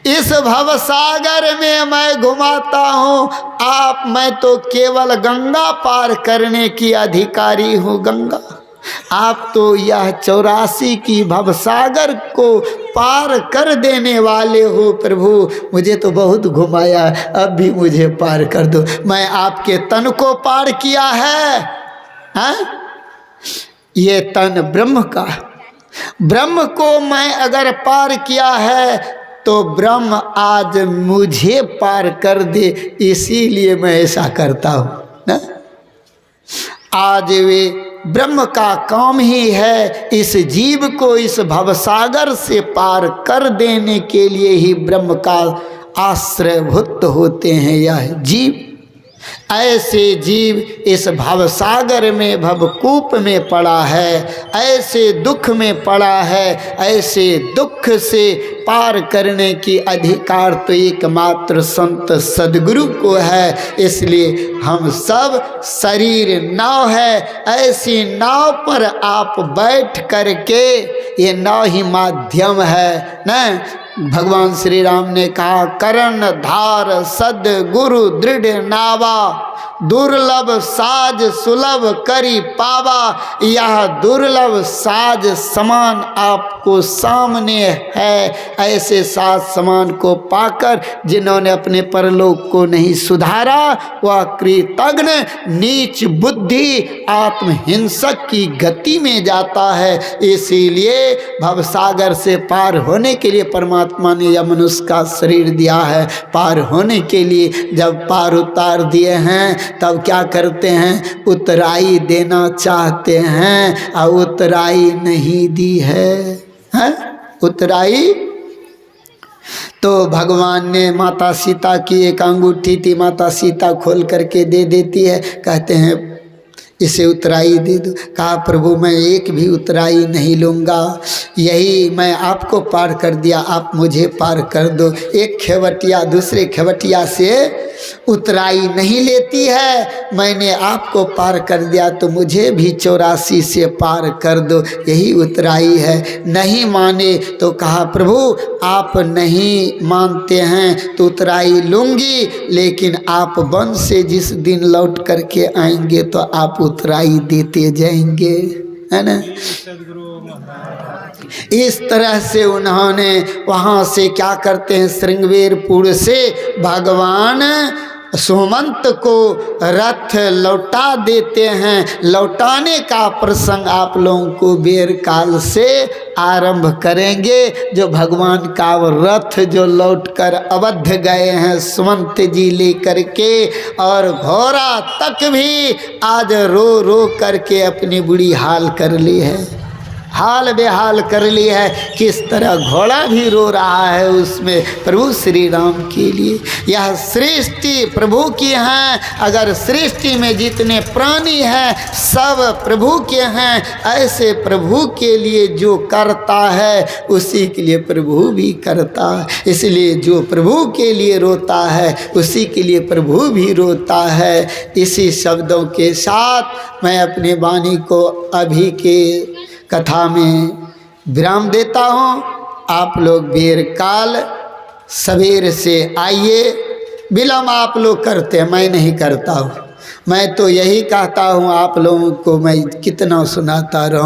इस भवसागर में मैं घुमाता हूँ मैं तो केवल गंगा पार करने की अधिकारी हूँ। गंगा, आप तो यह 84 की भवसागर को पार कर देने वाले हो। प्रभु, मुझे तो बहुत घुमाया, अब भी मुझे पार कर दो। मैं आपके तन को पार किया है, ये तन ब्रह्म का, ब्रह्म को मैं अगर पार किया है तो ब्रह्म आज मुझे पार कर दे, इसीलिए मैं ऐसा करता हूँ ना। आज वे ब्रह्म का काम ही है इस जीव को इस भवसागर से पार कर देने के लिए ही ब्रह्म का आश्रयभूत होते हैं यह जीव। ऐसे जीव इस भवसागर में, भवकूप में पड़ा है, ऐसे दुख में पड़ा है, ऐसे दुख से पार करने की अधिकार तो एकमात्र संत सद्गुरु को है। इसलिए हम सब शरीर नाव है, ऐसी नाव पर आप बैठ करके, ये नाव ही माध्यम है न। भगवान श्री राम ने कहा, करण धार सद्गुरु दृढ़ नावा, दुर्लभ साज सुलभ करी पावा। यह दुर्लभ साज समान आपको सामने है, ऐसे साज समान को पाकर जिन्होंने अपने परलोक को नहीं सुधारा वह कृतघ्न नीच बुद्धि आत्महिंसक की गति में जाता है। इसीलिए भवसागर से पार होने के लिए परमात्मा ने यह मनुष्य का शरीर दिया है। पार होने के लिए जब पार उतार दिए हैं तब क्या करते हैं, उतराई देना चाहते हैं और उतराई नहीं दी है, उतराई। तो भगवान ने माता सीता की एक अंगूठी थी, माता सीता खोल करके दे देती है, कहते हैं इसे उतराई दे दो। कहा, प्रभु मैं एक भी उतराई नहीं लूँगा, यही मैं आपको पार कर दिया, आप मुझे पार कर दो। एक खेवटिया दूसरे खेवटिया से उतराई नहीं लेती है, मैंने आपको पार कर दिया तो मुझे भी 84 से पार कर दो, यही उतराई है। नहीं माने तो कहा, प्रभु आप नहीं मानते हैं तो उतराई लूँगी, लेकिन आप वन से जिस दिन लौट करके आएंगे तो आप उतराई देते जाएंगे, है ना। इस तरह से उन्होंने वहाँ से क्या करते हैं, श्रृंगवेरपुर से भगवान सुमंत को रथ लौटा देते हैं। लौटाने का प्रसंग आप लोगों को बेर काल से आरंभ करेंगे। जो भगवान का वो रथ जो लौटकर अवध गए हैं सुमंत जी लेकर के, और घोड़ा तक भी आज रो रो करके अपनी बुरी हाल कर ली है, हाल बेहाल कर ली है। किस तरह घोड़ा भी रो रहा है उसमें प्रभु श्री राम के लिए। यह सृष्टि प्रभु की है। अगर सृष्टि में जितने प्राणी हैं सब प्रभु के हैं। ऐसे प्रभु के लिए जो करता है उसी के लिए प्रभु भी करता है। इसलिए जो प्रभु के लिए रोता है उसी के लिए प्रभु भी रोता है। इसी शब्दों के साथ मैं अपनी वाणी को अभी के कथा में विराम देता हूँ। आप लोग बेर काल सवेर से आइए। विलम्ब आप लोग करते हैं, मैं नहीं करता हूँ। मैं तो यही कहता हूँ आप लोगों को, मैं कितना सुनाता रहूँ।